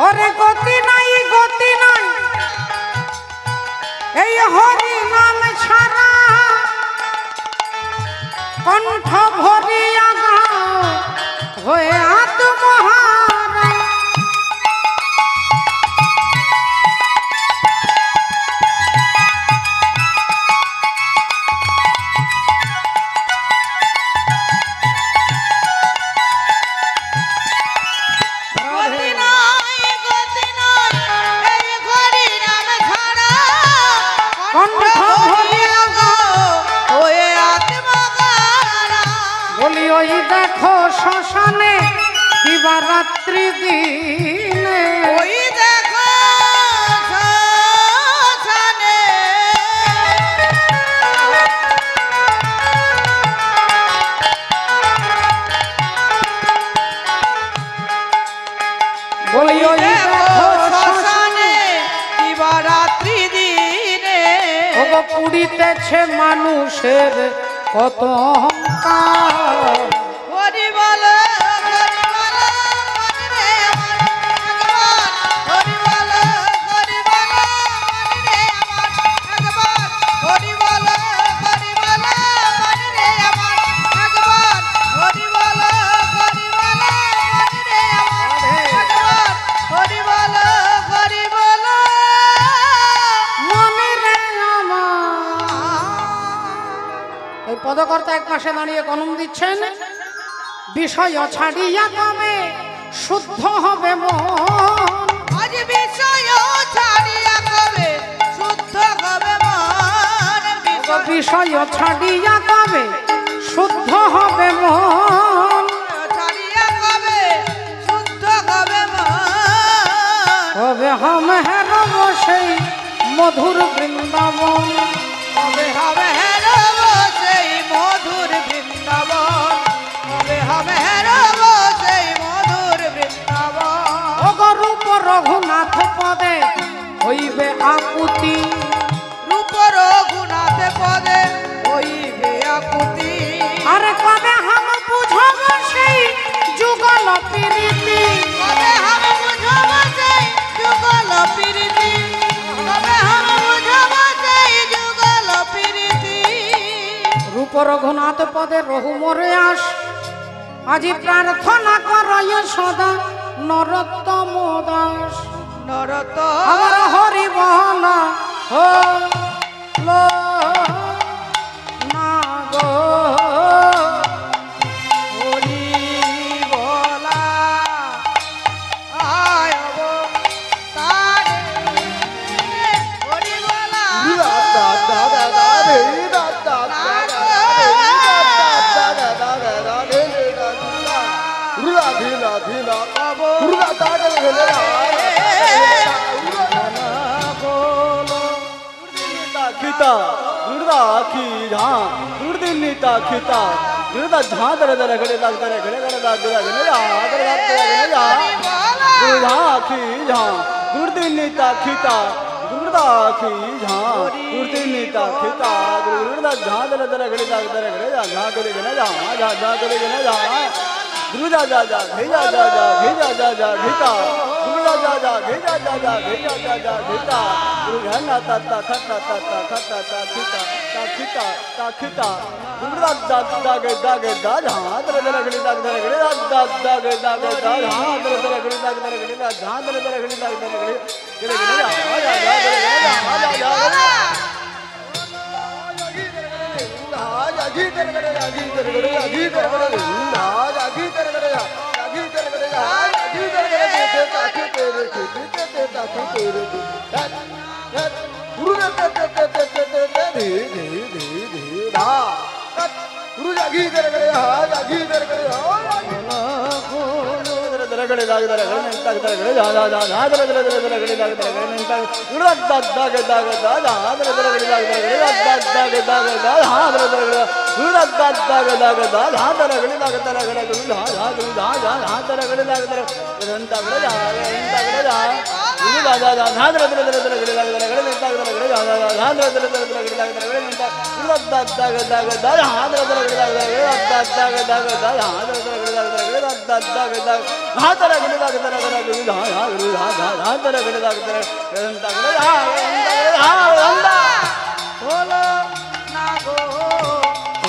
ওরে গতি নাই, গতি নাই এই হরি নাম ছাড়া, কণ্ঠ ভরিয়া গাও হয়ে আত্মহারা। বলি ওই দেখো শ্মশানে দিবারাত্রি দিনে, ওই দেখো শ্মশানে বলি ওই দেখো শ্মশানে দিবারাত্রি দিনে, ওগো পুড়িতেছে মানুষের কত অহংকার। হরি বল, হরি বল মনে রে আমার, একবার হরি বল, হরি বল মনে রে আমার, একবার হরি বল, হরি বল মনে রে আমার, একবার হরি বল, হরি বল মনে রে আমার, একবার হরি বল, হরি বল মনে রে আমার। এই পদকর্তা এক পাশে দাঁড়িয়ে কলম দিচ্ছেন, বিষয় ছাড়িয়া কবে শুদ্ধ হবে মন। আজ বিষয় ছাড়িয়া কবে শুদ্ধ হবে মন, বিষয় ছাড়িয়া কবে শুদ্ধ হবে মন। ছাড়িয়া কবে শুদ্ধ হবে মন, কবে হাম হেরব সেই মধুর বৃন্দাবন। কবে হবে হেরব সেই মধুর বৃন্দাবন, কবে হবে হেরব সেই মধুর বৃন্দাবন। ওগো রূপ রঘুনাথ পদে হইবে আকুতি, রূপ রঘুনাথ পদে হইবে আকুতি। আরে কবে হাম বুঝব সেই যুগল প্রীতি। কবে হাম বুঝব সেই যুগল প্রীতি, কবে হাম বুঝব সেই যুগল প্রীতি। রূপ রঘুনাথ পদে রহু মরে আস, আজি প্রার্থনা করয় সদা নরোত্তম দাস। নরত আমার হরি বলা হলো না গো হরি বলা আয় অবতারে হরি বলা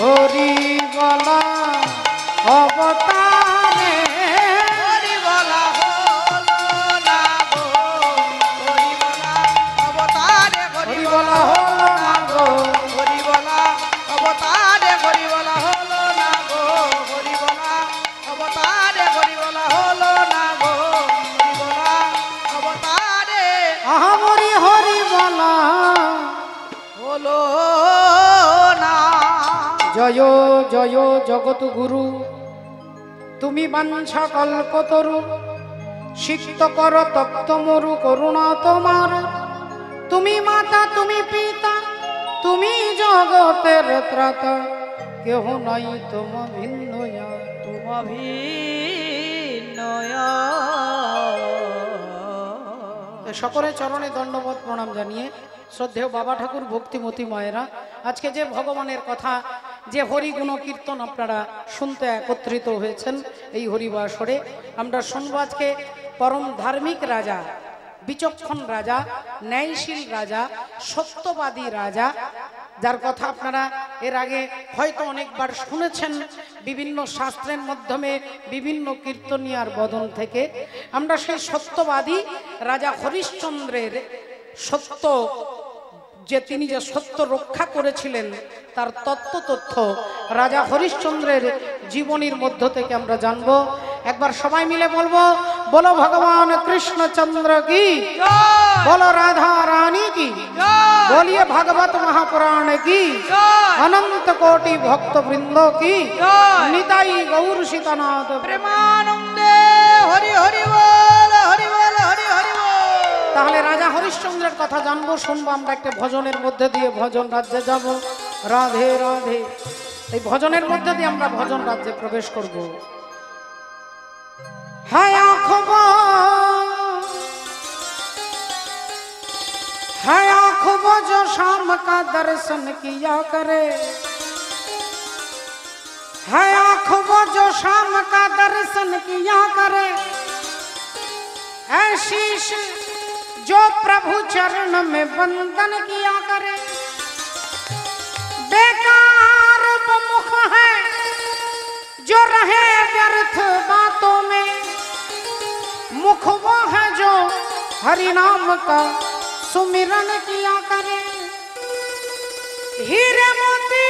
হরি বলা অবতারে হরি বলা হলো না গো হরি বলা অবতারে হরি বলা হলো না গো হরি বলা অবতারে হরি বলা হলো না গো হরি বলা অবতারে হরি বলা হলো না গো হরি বলা অবতারে আহামরি হরি বলা হলো না জয় জয় জগৎ গুরু তুমি বাঞ্ছা কল্পতরু সিক্ত কর তপ্ত মরু করুণা তোমার তুমি মাতা তুমি পিতা তুমি জগতের ত্রাতা কেহ নাই তোম ভিন্ন তুম ভিন্নয় সকলের চরণে দণ্ডবোধ প্রণাম জানিয়ে শ্রদ্ধেয় বাবা ঠাকুর ভক্তিমতী মায়েরা আজকে যে ভগবানের কথা যে হরি গুণ কীর্তন আপনারা শুনতে একত্রিত হয়েছেন এই হরিবাসরে আমরা শুনব আজকে পরম ধার্মিক রাজা বিচক্ষণ রাজা ন্যায়শীল রাজা সত্যবাদী রাজা যার কথা আপনারা এর আগে হয়তো অনেকবার শুনেছেন বিভিন্ন শাস্ত্রের মাধ্যমে বিভিন্ন কীর্তনিয়ার বদন থেকে আমরা সেই সত্যবাদী রাজা হরিশ্চন্দ্রের সত্য যে তিনি যে সত্য রক্ষা করেছিলেন তার তথ্য রাজা হরিশ্চন্দ্রের জীবনীর মধ্য থেকে আমরা জানবো একবার সবাই মিলে বলবো বলো ভগবান কৃষ্ণচন্দ্র কি बोलो राधा रानी की बोलिए भागवत महापुराण की अनंत कोटि भक्त वृंदों की निताई गौर सीतानाथ প্রেমানন্দে হরি হরি বল হরি বল হরি হরি বল তাহলে রাজা হরিশ্চন্দ্রের কথা জানবো শুনবো আমরা একটা ভজনের মধ্যে দিয়ে ভজন রাজ্যে যাব রাধে রাধে এই ভজনের মধ্যে দিয়ে আমরা ভজন রাজ্যে প্রবেশ করব হায়া খবর है आँखों जो शाम का दर्शन किया करे है आँखों जो शाम का दर्शन किया करे ऐशीष जो प्रभु चरण में वंदन किया करे बेकार वो मुख है जो रहे व्यर्थ बातों में मुख वो है जो हरि नाम का सुमिरन किया करे। हीरे मोती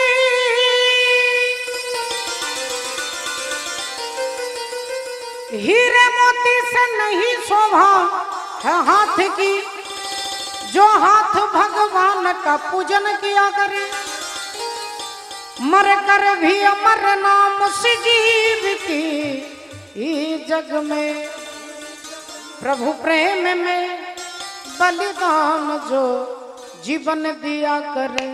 हीरे मोती से नहीं शोभा है हाथ की, जो हाथ भगवान का पूजन किया करे। मर कर भी अमर नाम से जीवती जग में, प्रभु प्रेम में बलिदान जो जीवन दिया करे।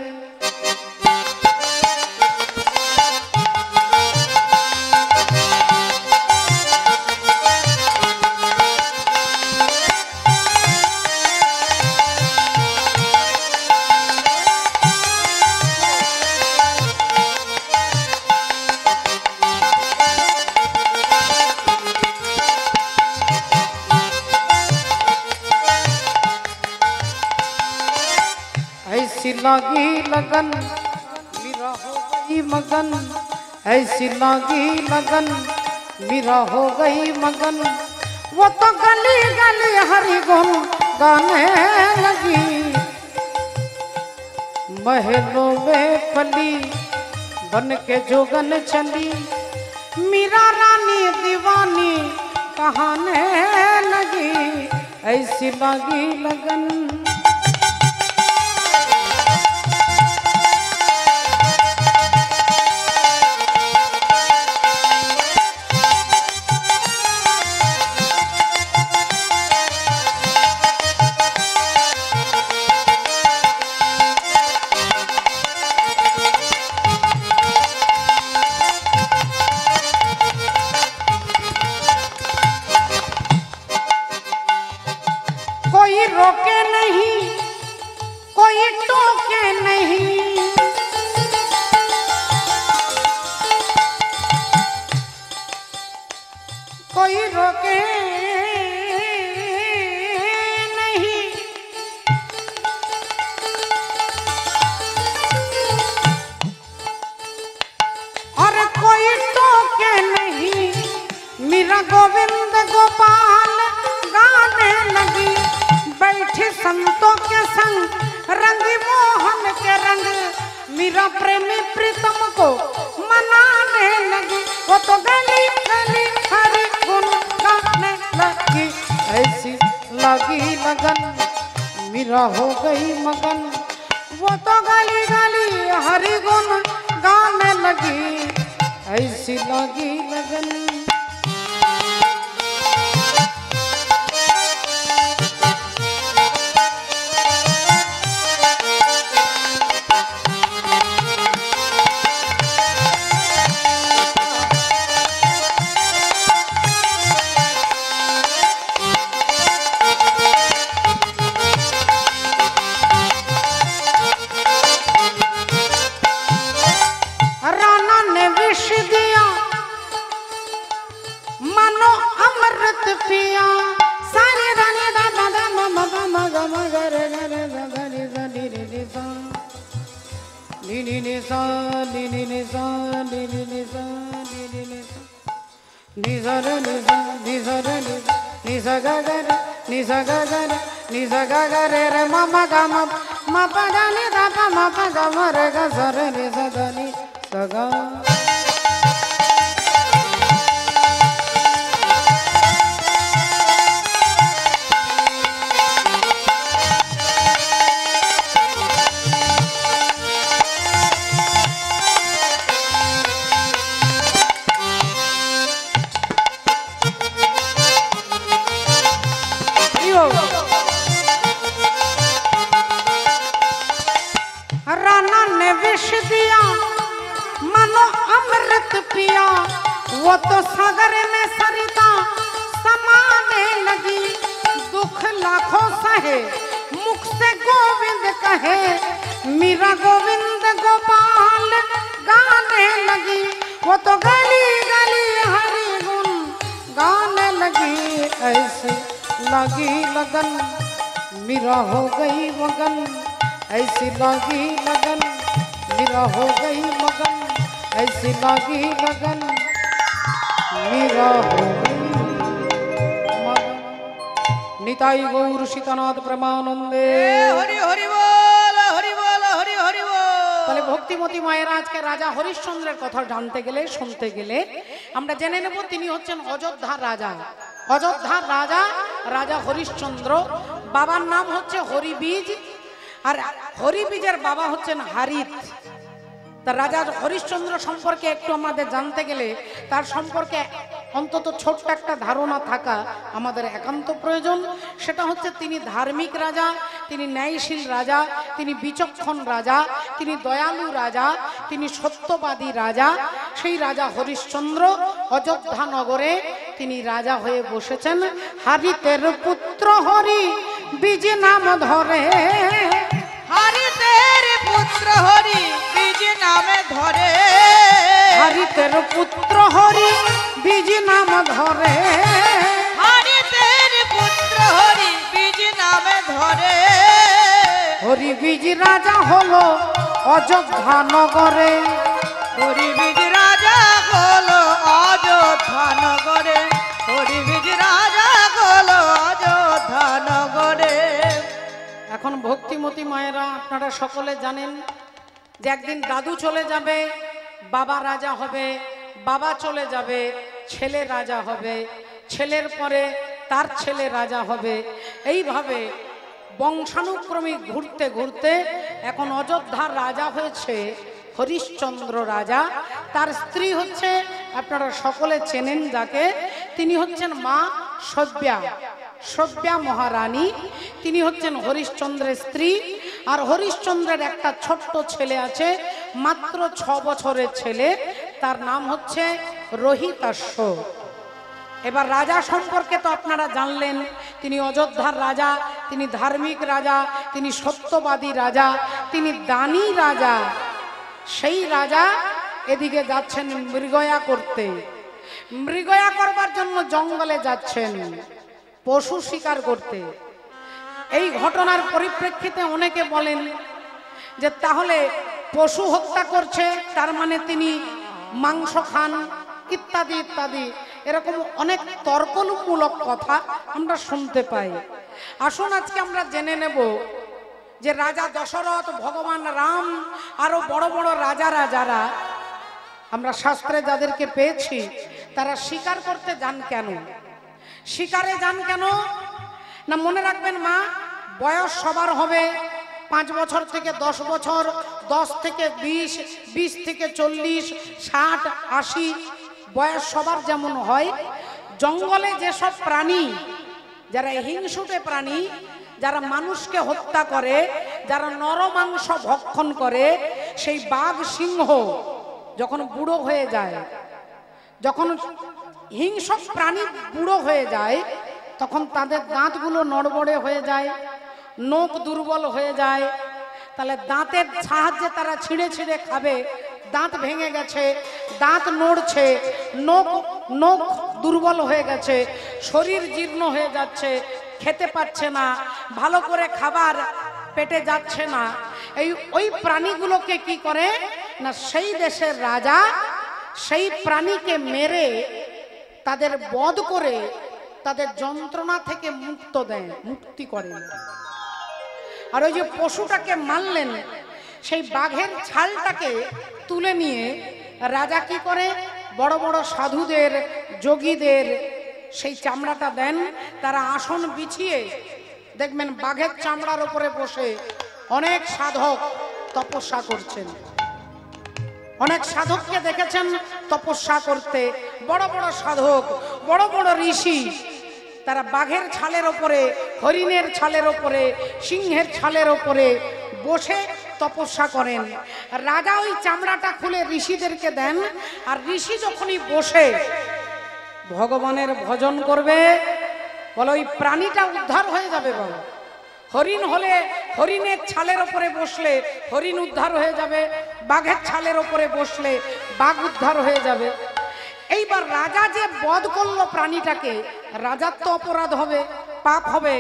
ऐसी लागी लगन मेरा हो गई मगन, ऐसी लागी लगन मेरा हो गई मगन। वो तो गली गली हरि गुण गाने लगी, महलों में पली बन के जोगन चली। मीरा रानी दीवानी कहाने लगी, ऐसी लागी लगन। कोई रोके नहीं, कोई टोके नहीं, कोई रोके नहीं, और कोई टोके नहीं। मेरा गोविंद गोपाल गाने लगी, बैठे संतों के संग रंग मोहन के रंग। मेरा प्रेमी प्रीतम को मनाने लगी, वो तो गली गली हरि गुण गाने लगी। ऐसी लगी लगन मेरा हो गई मगन, वो तो गली गली हरि गुण गाने लगी। ऐसी लगी लगन। राणा ने विष दिया मनो अमृत पिया। सारे रानी दा दा दा म म ग म ग म ग रे ग रे ग ग रे ग नी रे नी सा नी नी नी सा नी नी नी सा नी नी नी सा नी नी नी सा नी सा रे नी सा नी सा रे नी सा ग ग रे नी सा ग ग रे नी सा ग ग रे रे म म ग म प ग नी दा प म प ग म रे ग सा रे नी सा ग नी सा ग। राणा ने विष दिया मनो अमृत पिया, वो तो सागर में सरिता समाने लगी। दुख लाखों सहे मुख से गोविंद कहे, मेरा गोविंद गोपाल गाने लगी। वो तो गली गली हरि गुण गाने लगी। ऐसे लगी लगन मेरा हो गई मगन, ऐसी लगी लगन मेरा हो गई मगन। ऐसी लगी लगन मेरा हो गई मगन নিতাই গৌর সীতানাথ প্রেমানন্দে। হরি হরি বল, হরি বল, হরি হরি বল। তাহলে ভক্তিমতী মায়েরা আজকে রাজা হরিশ্চন্দ্রের কথা জানতে গেলে, শুনতে গেলে আমরা জেনে নেব তিনি হচ্ছেন অযোধ্যার রাজা। অযোধ্যার রাজা রাজা হরিশ্চন্দ্র। বাবার নাম হচ্ছে হরিবীজ, আর হরিবীজের বাবা হচ্ছেন হারিত। তা রাজা হরিশ্চন্দ্র সম্পর্কে একটু আমাদের জানতে গেলে তার সম্পর্কে অন্তত ছোট্ট একটা ধারণা থাকা আমাদের একান্ত প্রয়োজন। সেটা হচ্ছে তিনি ধার্মিক রাজা, তিনি ন্যায়শীল রাজা, তিনি বিচক্ষণ রাজা, তিনি দয়ালু রাজা, তিনি সত্যবাদী রাজা। সেই রাজা হরিশ্চন্দ্র অযোধ্যা নগরে তিনি রাজা হয়ে বসেছেন। হারিতের পুত্র হরি বীজ নাম ধরে, হারিতের পুত্র হরি বীজ নামে ধরে, হারিতের পুত্র হরি বীজ নাম ধরে, হারিতের পুত্র হরি বীজ নামে ধরে। হরি বীজ রাজা হলো অযোধ্যা নগরে, হরি বীজ রাজা হলো অযোধ্যা নগরে, হরি বীজ রাজা হলো অযোধ্যা নগরে। এখন ভক্তিমতী মায়েরা আপনারা সকলে জানেন যে একদিন দাদু চলে যাবে, বাবা রাজা হবে, বাবা চলে যাবে, ছেলে রাজা হবে, ছেলের পরে তার ছেলে রাজা হবে। এইভাবে বংশানুক্রমিক ঘুরতে ঘুরতে এখন অযোধ্যার রাজা হয়েছে হরিশ্চন্দ্র রাজা। তার স্ত্রী হচ্ছে, আপনারা সকলে চেনেন যাকে, তিনি হচ্ছেন মা সব্যা, সব্যা মহারানী। তিনি হচ্ছেন হরিশ্চন্দ্রের স্ত্রী। আর হরিশ্চন্দ্রের একটা ছোট্ট ছেলে আছে, মাত্র 6 বছরের ছেলে, তার নাম হচ্ছে রোহিতাশ্ব। এবার রাজা সম্পর্কে তো আপনারা জানলেন, তিনি অযোধ্যার রাজা, তিনি ধার্মিক রাজা, তিনি সত্যবাদী রাজা, তিনি দানী রাজা। সেই রাজা এদিকে যাচ্ছেন মৃগয়া করতে, মৃগয়া করবার জন্য জঙ্গলে যাচ্ছেন পশু শিকার করতে। এই ঘটনার পরিপ্রেক্ষিতে অনেকে বলেন যে তাহলে পশু হত্যা করছে, তার মানে তিনি মাংস খান, ইত্যাদি ইত্যাদি, এরকম অনেক তর্কমূলক কথা আমরা শুনতে পাই। আসুন আজকে আমরা জেনে নেব যে রাজা দশরথ, ভগবান রাম, আরো বড় বড় রাজারা যারা আমরা শাস্ত্রে যাদেরকে পেয়েছি, তারা শিকার করতে যান কেন, শিকারে যান কেন না? মনে রাখবেন মা, বয়স সবার হবে 5 বছর থেকে 10 বছর, 10 থেকে 20, 20 থেকে 40, 60, 80 বয়স সবার যেমন হয়। জঙ্গলে যেসব প্রাণী, যারা হিংসুটে প্রাণী, যারা মানুষকে হত্যা করে, যারা নরমাংস ভক্ষণ করে, সেই বাঘ সিংহ যখন বুড়ো হয়ে যায়, যখন হিংস্র প্রাণী বুড়ো হয়ে যায়, তখন তাদের দাঁতগুলো নড়বড়ে হয়ে যায়, নখ দুর্বল হয়ে যায়। তাহলে দাঁতের সাহায্যে তারা ছিঁড়ে ছিঁড়ে খাবে, দাঁত ভেঙে গেছে, দাঁত নড়ছে, নখ দুর্বল হয়ে গেছে, শরীর জীর্ণ হয়ে যাচ্ছে, খেতে পাচ্ছে না, ভালো করে খাবার পেটে যাচ্ছে না। ওই প্রাণীগুলোকে কি করে না, সেই দেশের রাজা সেই প্রাণীকে মেরে তাদের বধ করে তাদের যন্ত্রণা থেকে মুক্তি করেন। আর ওই যে পশুটাকে মারলেন, সেই বাঘের ছালটাকে তুলে নিয়ে রাজা কি করে, বড় বড় সাধুদের, যোগীদের সেই চামড়াটা দেন। তারা আসন বিছিয়ে দেখবেন বাঘের চামড়ার উপরে বসে অনেক সাধক তপস্যা করছেন। অনেক সাধককে দেখেছেন তপস্যা করতে, বড় বড় সাধক, বড় বড় ঋষি, তারা বাঘের ছালের ওপরে, হরিণের ছালের ওপরে, সিংহের ছালের ওপরে বসে তপস্যা করেন। রাজা ওই চামড়াটা খুলে ঋষিদেরকে দেন। আর ঋষি যখনই বসে ভগবানের ভজন করবে, বলো ওই প্রাণীটা উদ্ধার হয়ে যাবে। বলো হরিণ হলে হরিণের ছালের ওপরে বসলে হরিণ উদ্ধার হয়ে যাবে, বাঘের ছালের ওপরে বসলে বাঘ উদ্ধার হয়ে যাবে। এইবার রাজা যে বধ করলো প্রাণীটাকে, রাজার তো অপরাধ হবে, পাপ হবে।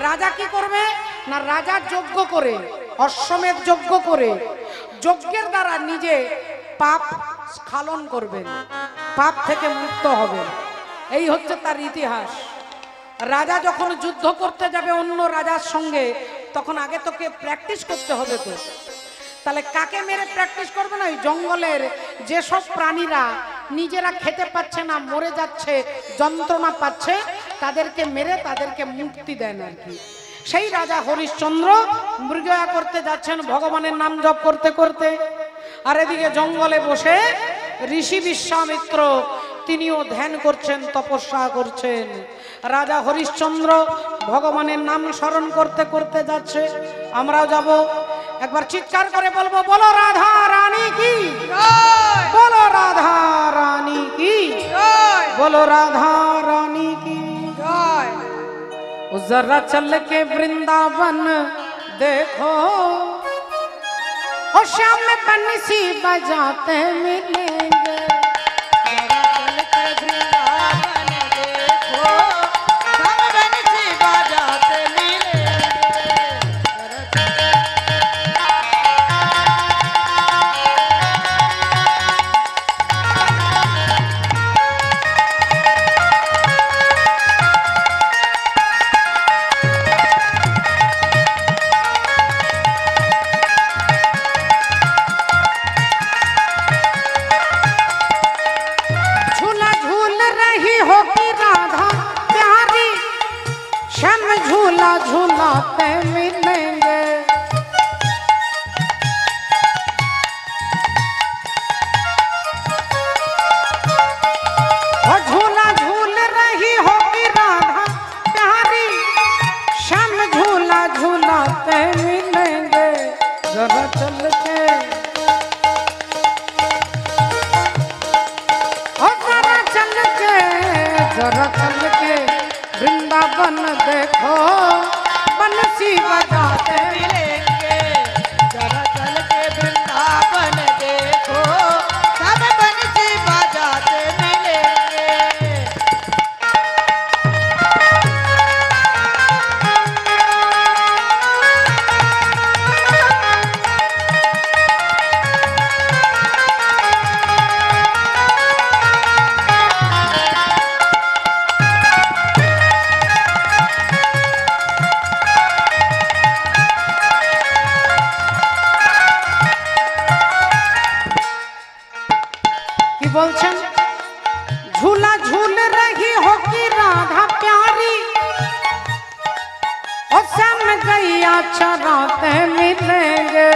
রাজা কি করবে না, রাজা যজ্ঞ করে, অশ্বমেধ যজ্ঞ করে, যজ্ঞের দ্বারা নিজে পাপ স্খলন করবেন, পাপ থেকে মুক্ত হবেন। এই হচ্ছে তার ইতিহাস। রাজা যখন যুদ্ধ করতে যাবে অন্য রাজার সঙ্গে, তখন আগে তোকে প্র্যাকটিস করতে হবে। তো তাহলে কাকে মেরে প্র্যাকটিস করবে না? ওই জঙ্গলের যেসব প্রাণীরা নিজেরা খেতে পাচ্ছে না, মরে যাচ্ছে, যন্ত্রণা পাচ্ছে, তাদেরকে মেরে তাদেরকে মুক্তি দেন আর কি। সেই রাজা হরিশ্চন্দ্র মৃগয়া করতে যাচ্ছেন ভগবানের নাম জপ করতে করতে, আর এদিকে জঙ্গলে বসে ঋষি বিশ্বামিত্র তিনিও ধ্যান করছেন, তপস্যা করছেন। রাজা হরিশ্চন্দ্র ভগবানের নাম স্মরণ করতে করতে যাচ্ছে। আমরাও যাব, একবার চিৎকার করে বলবো, বলো রাধা রানী কি, বলো রাধা রানী কি, বলো রাধা রানী কি। जरा चल के वृंदावन देखो, और शाम में बंसी बजाते मिलेंगे। जरा चल के वृंदावन देखो, शाम में बंसी बजाते मिलेंगे। झूला झूलाते मिलेंगे। और झूला झूल रही होगी राधा प्यारी, श्याम झूला झूलाते मिलेंगे। जरा चल के, और जरा चल के, जरा चल के वृंदावन देखो, बंसी बजाते मिलेंगे। जरा चल के वृंदावन देखो, सब बंसी बजाते मिलेंगे। बोलছেন झूला झूल रही होगी राधा प्यारी, और श्याम गैया चराते मिलेंगे।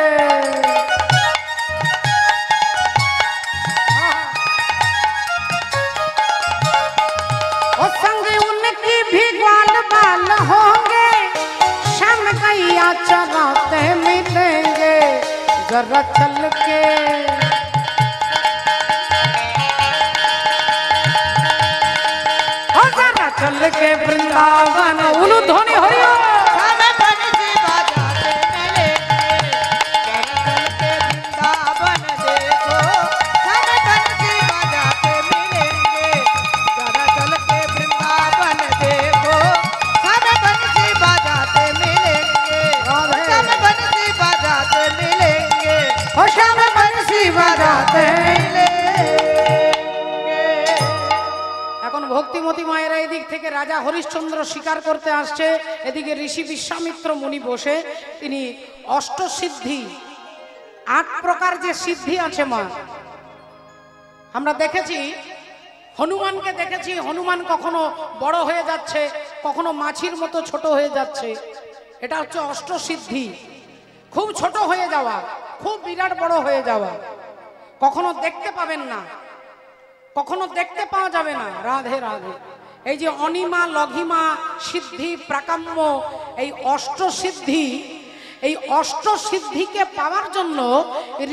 और संग उनकी भी ग्वाल बाल होंगे, श्याम गैया चराते मिलेंगे। जरा चल के, चल के वृंदावन, उलू ध्वनि हरिओ, सब बंसी बजाते मिलेंगे। जरा चल के वृंदावन देखो, सब बंसी बजाते मिलेंगे। जरा चल के वृंदावन देखो, सब बंसी बजाते मिलेंगे। सब बंसी बजाते मिलेंगे। और श्याम बंसी बजाते मिलेंगे। এখন ভক্তিমতী মায়েরা এদিক থেকে রাজা হরিশ্চন্দ্র শিকার করতে আসছে, এদিকে ঋষি বিশ্বামিত্র মুনি বসে তিনি অষ্টসিদ্ধি, 8 প্রকার যে সিদ্ধি আছে মা, আমরা দেখেছি, হনুমানকে দেখেছি, হনুমান কখনো বড় হয়ে যাচ্ছে, কখনো মাছির মতো ছোট হয়ে যাচ্ছে। এটা হচ্ছে অষ্টসিদ্ধি। খুব ছোট হয়ে যাওয়া, খুব বিরাট বড় হয়ে যাওয়া, কখনো দেখতে পাবেন না, কখনো দেখতে পাওয়া যাবে না। রাধে রাধে। এই যে অনিমা, লঘিমা, সিদ্ধি, প্রাকাম্য, এই অষ্টসিদ্ধি, এই অষ্টসিদ্ধিকে পাওয়ার জন্য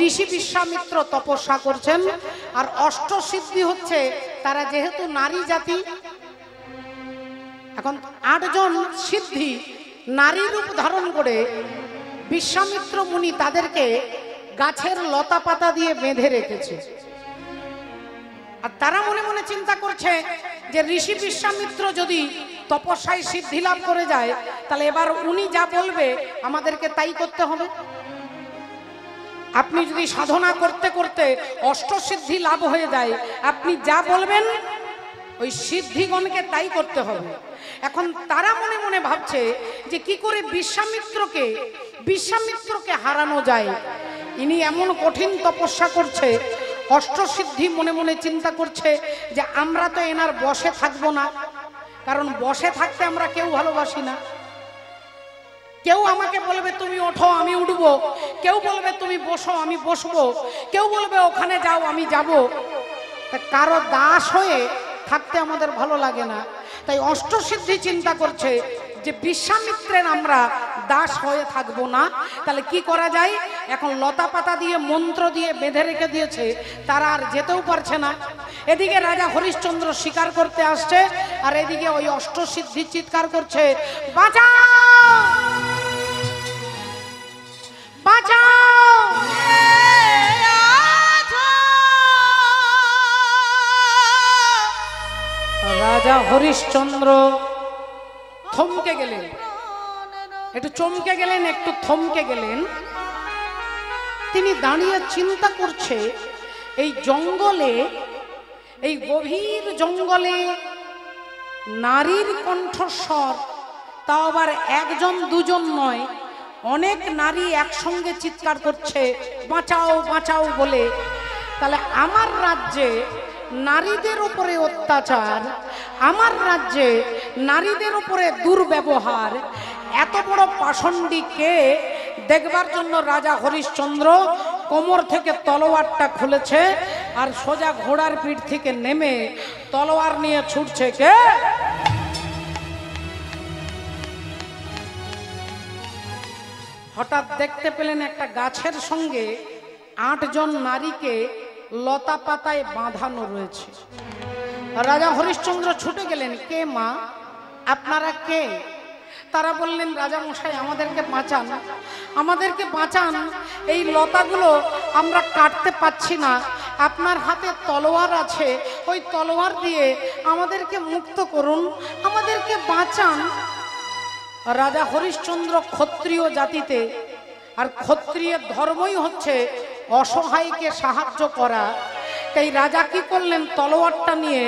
ঋষি বিশ্বামিত্র তপস্যা করছেন। আর অষ্টসিদ্ধি হচ্ছে, তারা যেহেতু নারী জাতি, এখন 8 জন সিদ্ধি নারী রূপ ধারণ করে বিশ্বামিত্র মুনি তাদেরকে গাছের লতা পাতা দিয়ে বেঁধে রেখেছে। আর তারা মনে মনে চিন্তা করছে যে ঋষি বিশ্বামিত্র যদি তপস্যায় সিদ্ধি লাভ করে যায়, তাহলে এবার উনি যা বলবে আমাদেরকে তাই করতে হবে। আপনি যদি সাধনা করতে করতে অষ্টসিদ্ধি লাভ হয়ে যায়, আপনি যা বলবেন ওই সিদ্ধিগণকে তাই করতে হবে। এখন তারা মনে মনে ভাবছে যে কি করে বিশ্বামিত্রকে হারানো যায়। ইনি এমন কঠিন তপস্যা করছে, অষ্টসিদ্ধি মনে মনে চিন্তা করছে যে আমরা তো এনার বশে থাকবো না, কারণ বশে থাকতে আমরা কেউ ভালোবাসি না। কেউ আমাকে বলবে তুমি ওঠো আমি উঠবো, কেউ বলবে তুমি বসো আমি বসবো, কেউ বলবে ওখানে যাও আমি যাব। কারো দাস হয়ে থাকতে আমাদের ভালো লাগে না। তাই অষ্টসিদ্ধি চিন্তা করছে যে বিশ্বামিত্রের আমরা দাস হয়ে থাকবো না, তাহলে কি করা যায়। এখন লতা পাতা দিয়ে মন্ত্র দিয়ে বেঁধে রেখে দিয়েছে, তারা আর যেতেও পারছে না। এদিকে রাজা হরিশ্চন্দ্র শিকার করতে আসছে, আর এদিকে ওই অষ্টসিদ্ধি চিৎকার করছে বাঁচাও বাঁচাও। রাজা হরিশ্চন্দ্র থমকে গেলেন, একটু চমকে গেলেন, একটু থমকে গেলেন। তিনি দাঁড়িয়ে চিন্তা করছে এই জঙ্গলে, এই গভীর জঙ্গলে নারীর কণ্ঠস্বর, তা আবার একজন দুজন নয়, অনেক নারী একসঙ্গে চিৎকার করছে বাঁচাও বাঁচাও বলে। তাহলে আমার রাজ্যে নারীদের উপরে অত্যাচার, আমার রাজ্যে নারীদের উপরে দুর্ব্যবহার, এত বড় পাষণ্ডী কে? দেখবার জন্য রাজা হরিশ্চন্দ্র কোমর থেকে তলোয়ারটা খুলেছে, আর সোজা ঘোড়ার পিঠ থেকে নেমে তলোয়ার নিয়ে ছুটছে। কে? হঠাৎ দেখতে পেলেন একটা গাছের সঙ্গে 8 জন নারীকে লতা পাতায় বাঁধানো রয়েছে। রাজা হরিশ্চন্দ্র ছুটে গেলেন, কে মা, আপনারা কে? তারা বললেন রাজা মশাই আমাদেরকে বাঁচান, আমাদেরকে বাঁচান, এই লতাগুলো আমরা কাটতে পাচ্ছি না, আপনার হাতে তলোয়ার আছে, ওই তলোয়ার দিয়ে আমাদেরকে মুক্ত করুন, আমাদেরকে বাঁচান। রাজা হরিশ্চন্দ্র ক্ষত্রিয় জাতিতে, আর ক্ষত্রিয়ের ধর্মই হচ্ছে অসহায়কে সাহায্য করা। তাই রাজা কি করলেন, তলোয়ারটা নিয়ে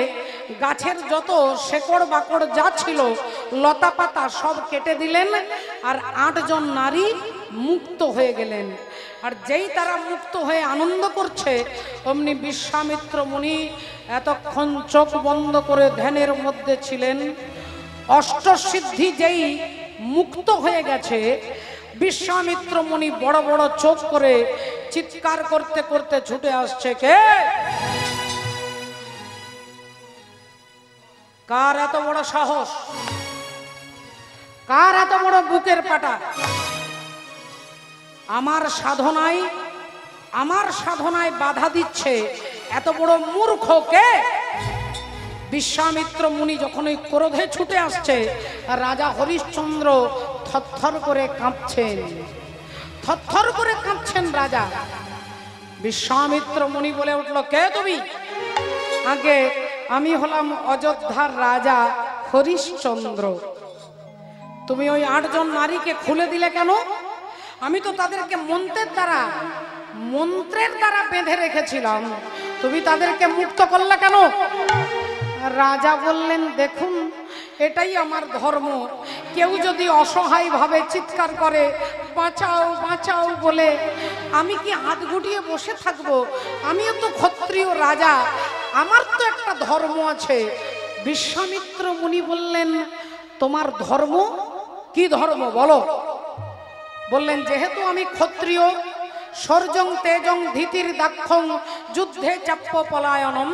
গাছের যত শেকড় বাকড় যা ছিল লতা পাতা সব কেটে দিলেন, আর 8 জন নারী মুক্ত হয়ে গেলেন। আর যেই তারা মুক্ত হয়ে আনন্দ করছে, অমনি বিশ্বামিত্র মুনি এতক্ষণ চোখ বন্ধ করে ধ্যানের মধ্যে ছিলেন। অষ্টসিদ্ধি যেই মুক্ত হয়ে গেছে, বিশ্বামিত্র মুনি বড় বড় চোখ করে চিৎকার করতে করতে ছুটে আসছে। কে? কার এত বড় সাহস, কার এত বড় বুকের পাটা? আমার সাধনায় বাধা দিচ্ছে এত বড় মূর্খ কে? বিশ্বামিত্র মুনি যখন ওই ক্রোধে ছুটে আসছে, রাজা হরিশ্চন্দ্র থরথর করে কাঁপছেন, থরথর করে কাঁপছেন রাজা। বিশ্বামিত্র মুনি বলে উঠল, কে তুমি? আগে আমি হলাম অযোধ্যার রাজা হরিশ্চন্দ্র। তুমি ওই 8 জন নারীকে খুলে দিলে কেন? আমি তো তাদেরকে মন্ত্রের দ্বারা বেঁধে রেখেছিলাম, তুমি তাদেরকে মুক্ত করলে কেন? রাজা বললেন, দেখুন এটাই আমার ধর্ম, কেউ যদি অসহায় ভাবে চিৎকার করে বাঁচাও বাঁচাও বলে, আমি কি হাত গুটিয়ে বসে থাকবো? আমিও তো ক্ষত্রিয় রাজা, আমার তো একটা ধর্ম আছে। বিশ্বামিত্র মুনি বললেন, তোমার ধর্ম কি ধর্ম বলো? বললেন, যেহেতু আমি ক্ষত্রিয়, সর্জং তেজং ধীতির দাক্ষং যুদ্ধে চাপ্য পলায়নম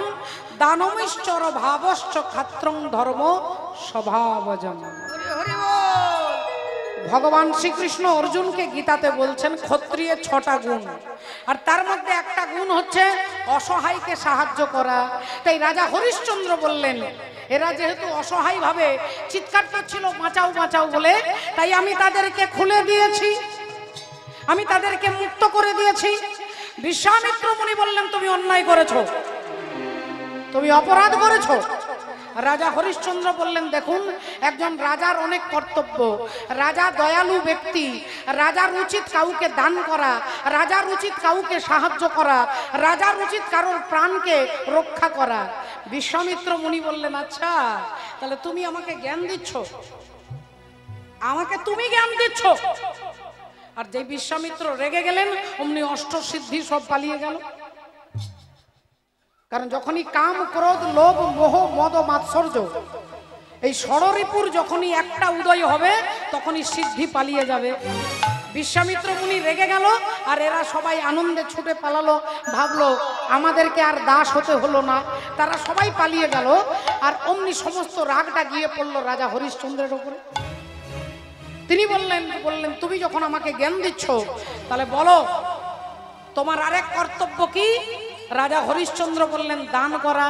দানমিশ্চর ভাবশ্চ ক্ষাত্রং ধর্ম স্বভাবজম। ভগবান শ্রীকৃষ্ণ অর্জুনকে গীতাতে বলছেন ক্ষত্রিয়ের 6টা গুণ, আর তার মধ্যে একটা গুণ হচ্ছে অসহায়কে সাহায্য করা। তাই রাজা হরিশ্চন্দ্র বললেন, এরা যেহেতু অসহায় ভাবে চিৎকার করছিল বাঁচাও বাঁচাও বলে, তাই আমি তাদেরকে খুলে দিয়েছি, আমি তাদেরকে মুক্ত করে দিয়েছি। বিশ্বামিত্র মুনি বললেন, তুমি অন্যায় করেছো, তুমি অপরাধ করেছো। রাজা হরিশ্চন্দ্র বললেন, দেখুন একজন রাজার অনেক কর্তব্য, রাজা দয়ালু ব্যক্তি, রাজার উচিত কাউকে দান করা, রাজার উচিত কাউকে সাহায্য করা, রাজার উচিত কারোর প্রাণকে রক্ষা করা। বিশ্বামিত্র মুনি বললেন, আচ্ছা তাহলে তুমি আমাকে জ্ঞান দিচ্ছ, আমাকে তুমি জ্ঞান দিচ্ছ। আর যে বিশ্বামিত্র রেগে গেলেন, অমনি অষ্টসিদ্ধি সব পালিয়ে গেল। কারণ যখনই কাম, ক্রোধ, লোভ, মোহ, মদ, মাৎসর্য, এই ষড়রিপুর যখনই একটা উদয় হবে, তখনই সিদ্ধি পালিয়ে যাবে। বিশ্বামিত্র মুনি রেগে গেল, আর এরা সবাই আনন্দে ছুটে পালালো। ভাবলো আমাদেরকে আর দাস হতে হলো না, তারা সবাই পালিয়ে গেল। আর অমনি সমস্ত রাগটা গিয়ে পড়লো রাজা হরিশ্চন্দ্রের উপরে। তিনি বললেন তুমি যখন আমাকে জ্ঞান দিচ্ছ, তাহলে বলো তোমার আরেক কর্তব্য কি? রাজা হরিশ্চন্দ্র বললেন, দান করা।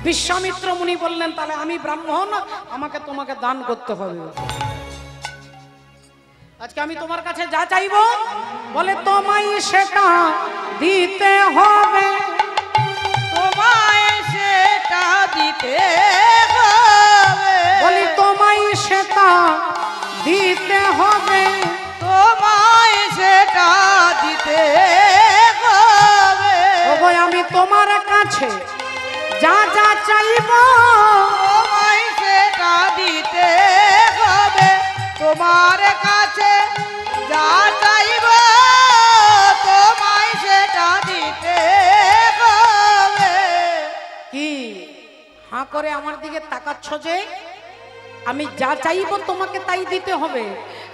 বিশ্বামিত্র মুনি বললেন, তাহলে আমি ব্রাহ্মণ, আমাকে তোমাকে দান করতে হবে। আজকে আমি তোমার কাছে যা চাইবো, বলে তোমায় সেটা দিতে হবে, তোমায় সেটা দিতে হবে, বলি তোমায় সেটা দিতে হবে, তোমায় সেটা দিতে হবে। ওগো আমি তোমার কাছে যা যা চাইবো, তোমায় সেটা দিতে হবে, তোমার কাছে যা চাইব তোমায় সেটা দিতে হবে। কি হাঁ করে আমার দিকে তাকাচ্ছ যে? আমি যা চাইবো তোমাকে তাই দিতে হবে।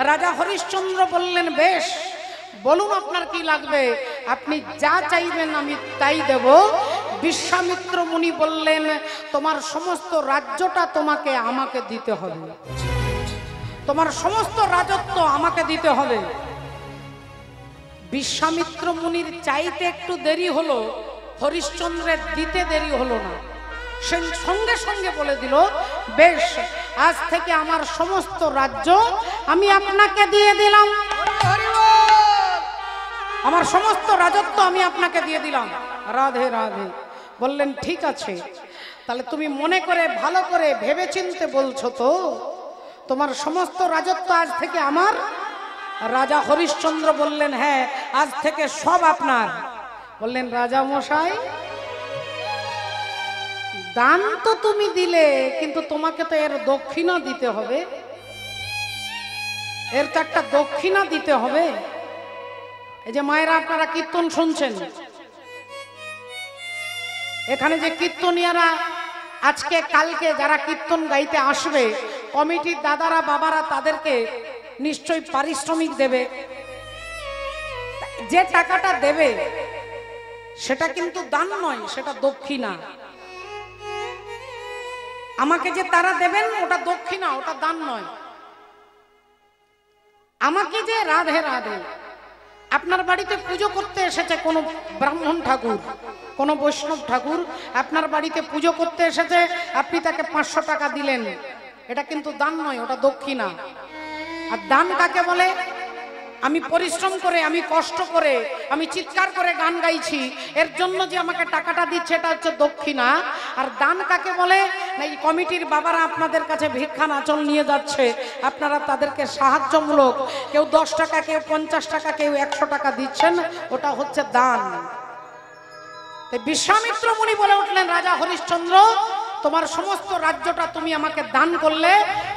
রাজা হরিশ্চন্দ্র বললেন, বেশ বলুন আপনার কি লাগবে, আপনি যা চাইবেন আমি তাই দেব। বিশ্বামিত্র মুনি বললেন, তোমার সমস্ত রাজ্যটা তোমাকে আমাকে দিতে হবে, তোমার সমস্ত রাজত্ব আমাকে দিতে হবে। বিশ্বামিত্র মুনির চাইতে একটু দেরি হলো, হরিশ্চন্দ্রের দিতে দেরি হলো না। সে সঙ্গে সঙ্গে বলে দিল, বেশ আজ থেকে আমার সমস্ত রাজ্য আমি আপনাকে দিয়ে দিলাম, হরি বল। আমার সমস্ত রাজত্ব আমি আপনাকে দিয়ে দিলাম। রাধে রাধে। বললেন, ঠিক আছে, তাহলে তুমি মনে করে ভালো করে ভেবেচিন্তে বলছো তো, তোমার সমস্ত রাজত্ব আজ থেকে আমার? রাজা হরিশ্চন্দ্র বললেন, হ্যাঁ আজ থেকে সব আপনার। বললেন, রাজা মশাই দান তো তুমি দিলে, কিন্তু তোমাকে তো এর দক্ষিণা দিতে হবে, এর তো একটা দক্ষিণা দিতে হবে। এই যে মায়েরা আপনারা কীর্তন শুনছেন, এখানে যে কীর্তনিয়ারা আজকে কালকে যারা কীর্তন গাইতে আসবে, কমিটির দাদারা বাবারা তাদেরকে নিশ্চয়ই পারিশ্রমিক দেবে। যে টাকাটা দেবে সেটা কিন্তু দান নয়, সেটা দক্ষিণা। আমাকে যে তারা দেবেন ওটা দক্ষিণা, ওটা দান নয়। আমাকে যে রাধে রাধে আপনার বাড়িতে পুজো করতে এসেছে কোনো ব্রাহ্মণ ঠাকুর, কোনো বৈষ্ণব ঠাকুর আপনার বাড়িতে পুজো করতে এসেছে, আপনি তাকে 500 টাকা দিলেন, এটা কিন্তু দান নয়, ওটা দক্ষিণা। আর দান কাকে বলে? আমি পরিশ্রম করে, আমি কষ্ট করে, আমি চিৎকার করে গান গাইছি, এর জন্য যে আমাকে টাকাটা দিচ্ছে, এটা হচ্ছে দক্ষিণা। আর দান কাকে বলে? না, এই কমিটির বাবারা আপনাদের কাছে ভিক্ষা আঁচল নিয়ে যাচ্ছে, আপনারা তাদেরকে সাহায্যমূলক, কেউ 10 টাকা, কেউ 50 টাকা, কেউ 100 টাকা দিচ্ছেন, ওটা হচ্ছে দান। তাই বিশ্বামিত্র মুনি বলে উঠলেন, রাজা হরিশ্চন্দ্র তোমার সমস্ত রাজ্যটা তুমি আমাকে দান করলে,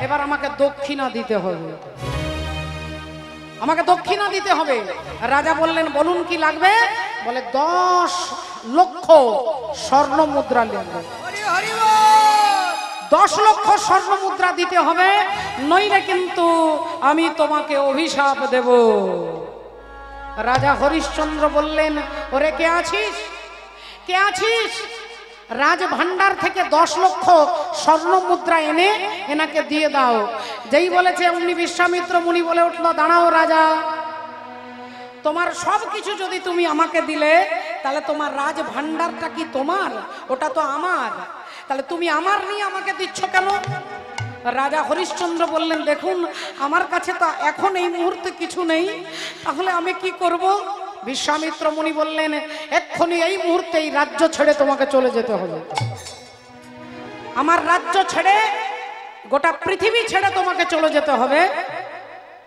এবার আমাকে দক্ষিণা দিতে হবে, আমাকে দক্ষিণা দিতে হবে। রাজা বললেন, বলুন কি লাগবে? বলে 10 লক্ষ স্বর্ণ মুদ্রা লাগবে। হরি হরি বল। 10 লক্ষ স্বর্ণ মুদ্রা দিতে হবে, নইলে কিন্তু আমি তোমাকে অভিশাপ দেব। রাজা হরিশ্চন্দ্র বললেন, ওরে কে আছিস, কে আছিস? রাজ ভান্ডার থেকে 10 লক্ষ স্বর্ণ মুদ্রা এনে এনাকে দিয়ে দাও। যেই বলেছে অমনি বিশ্বামিত্র মুনি বলে উঠলো, দাঁড়াও রাজা, তোমার সব কিছু যদি তুমি আমাকে দিলে, তাহলে তোমার রাজ ভান্ডারটা কি তোমার? ওটা তো আমার। তাহলে তুমি আমার নিয়ে আমাকে দিচ্ছ কেন? রাজা হরিশ্চন্দ্র বললেন, দেখুন আমার কাছে তো এখন এই মুহূর্তে কিছু নেই, তাহলে আমি কি করব? বিশ্বামিত্র মুনি বললেন, এক্ষুনি এই মুহূর্তে এই রাজ্য ছেড়ে তোমাকে চলে যেতে হবে। আমার রাজ্য ছেড়ে, গোটা পৃথিবী ছেড়ে তোমাকে চলে যেতে হবে।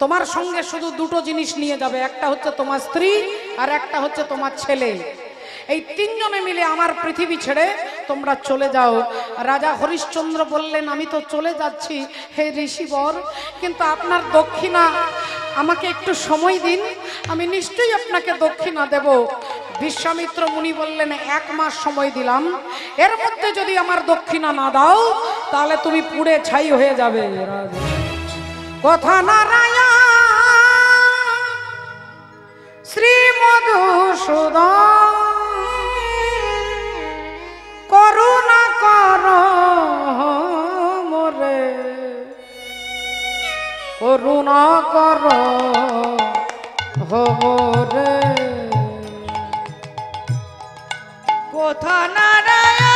তোমার সঙ্গে শুধু 2টো জিনিস নিয়ে যাবে, একটা হচ্ছে তোমার স্ত্রী আর একটা হচ্ছে তোমার ছেলে। এই 3 জনে মিলে আমার পৃথিবী ছেড়ে তোমরা চলে যাও। রাজা হরিশ্চন্দ্র বললেন, আমি তো চলে যাচ্ছি হে ঋষিবর, কিন্তু আপনার দক্ষিণা আমাকে একটু সময় দিন, আমি নিশ্চয়ই আপনাকে দক্ষিণা দেব। বিশ্বামিত্র মুনি বললেন, 1 মাস সময় দিলাম, এর মধ্যে যদি আমার দক্ষিণা না দাও তাহলে তুমি পুড়ে ছাই হয়ে যাবে। কথা নারায়ণ শ্রী মধুসূদন করুণা কর মোরে, করুণা কর মোরে। কোথা নারায়ণ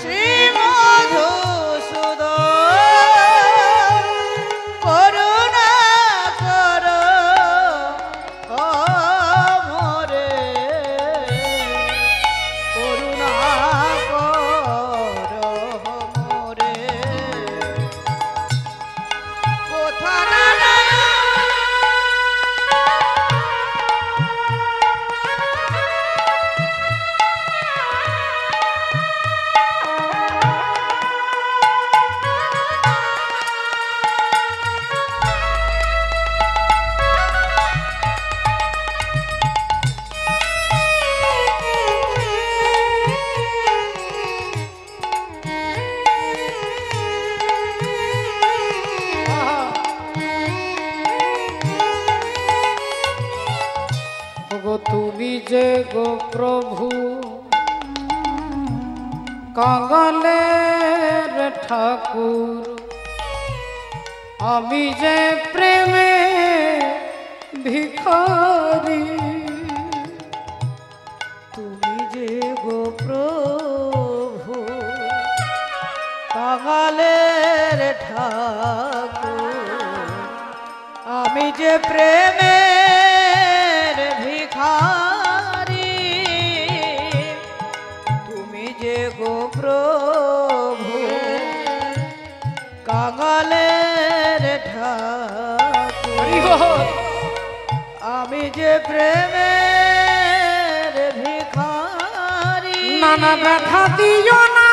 শ্রী মধুসূদন করুণা কর মোরে, করুণা কর মোরে। কোথা তুমি যে গো প্রভু কাঙালের ঠাকুর, আমি যে প্রেমে ভিখারি। তুমি যে গো প্রভু কাঙালের ঠাকুর, আমি যে প্রেমের ভিখারি। তুমি যে গো প্রভু কাঙালের ঠাকুর, আমি যে প্রেমের ভিখারি। নানা ব্যথা দিও না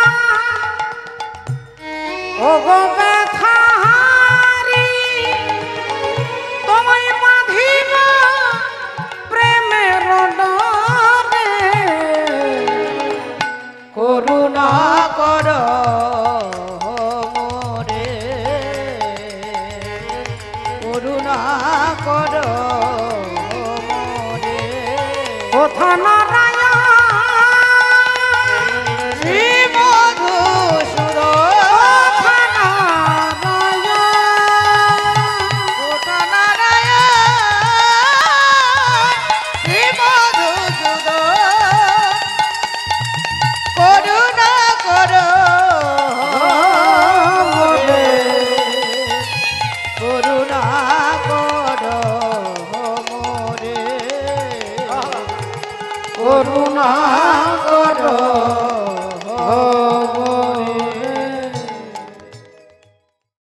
ও গো ব্যথাহারি, তোমায় বাঁধিব প্রেমের ডোরে, করুণা কর মোরে, করুণা কর মোরে। কোথা নারায়ণ শ্রী মধুসূদন কোথা নারায়ণ শ্রী মধুসূদন করুণা কর মোরে, করুণা কর মোরে, করুণা করুণা কর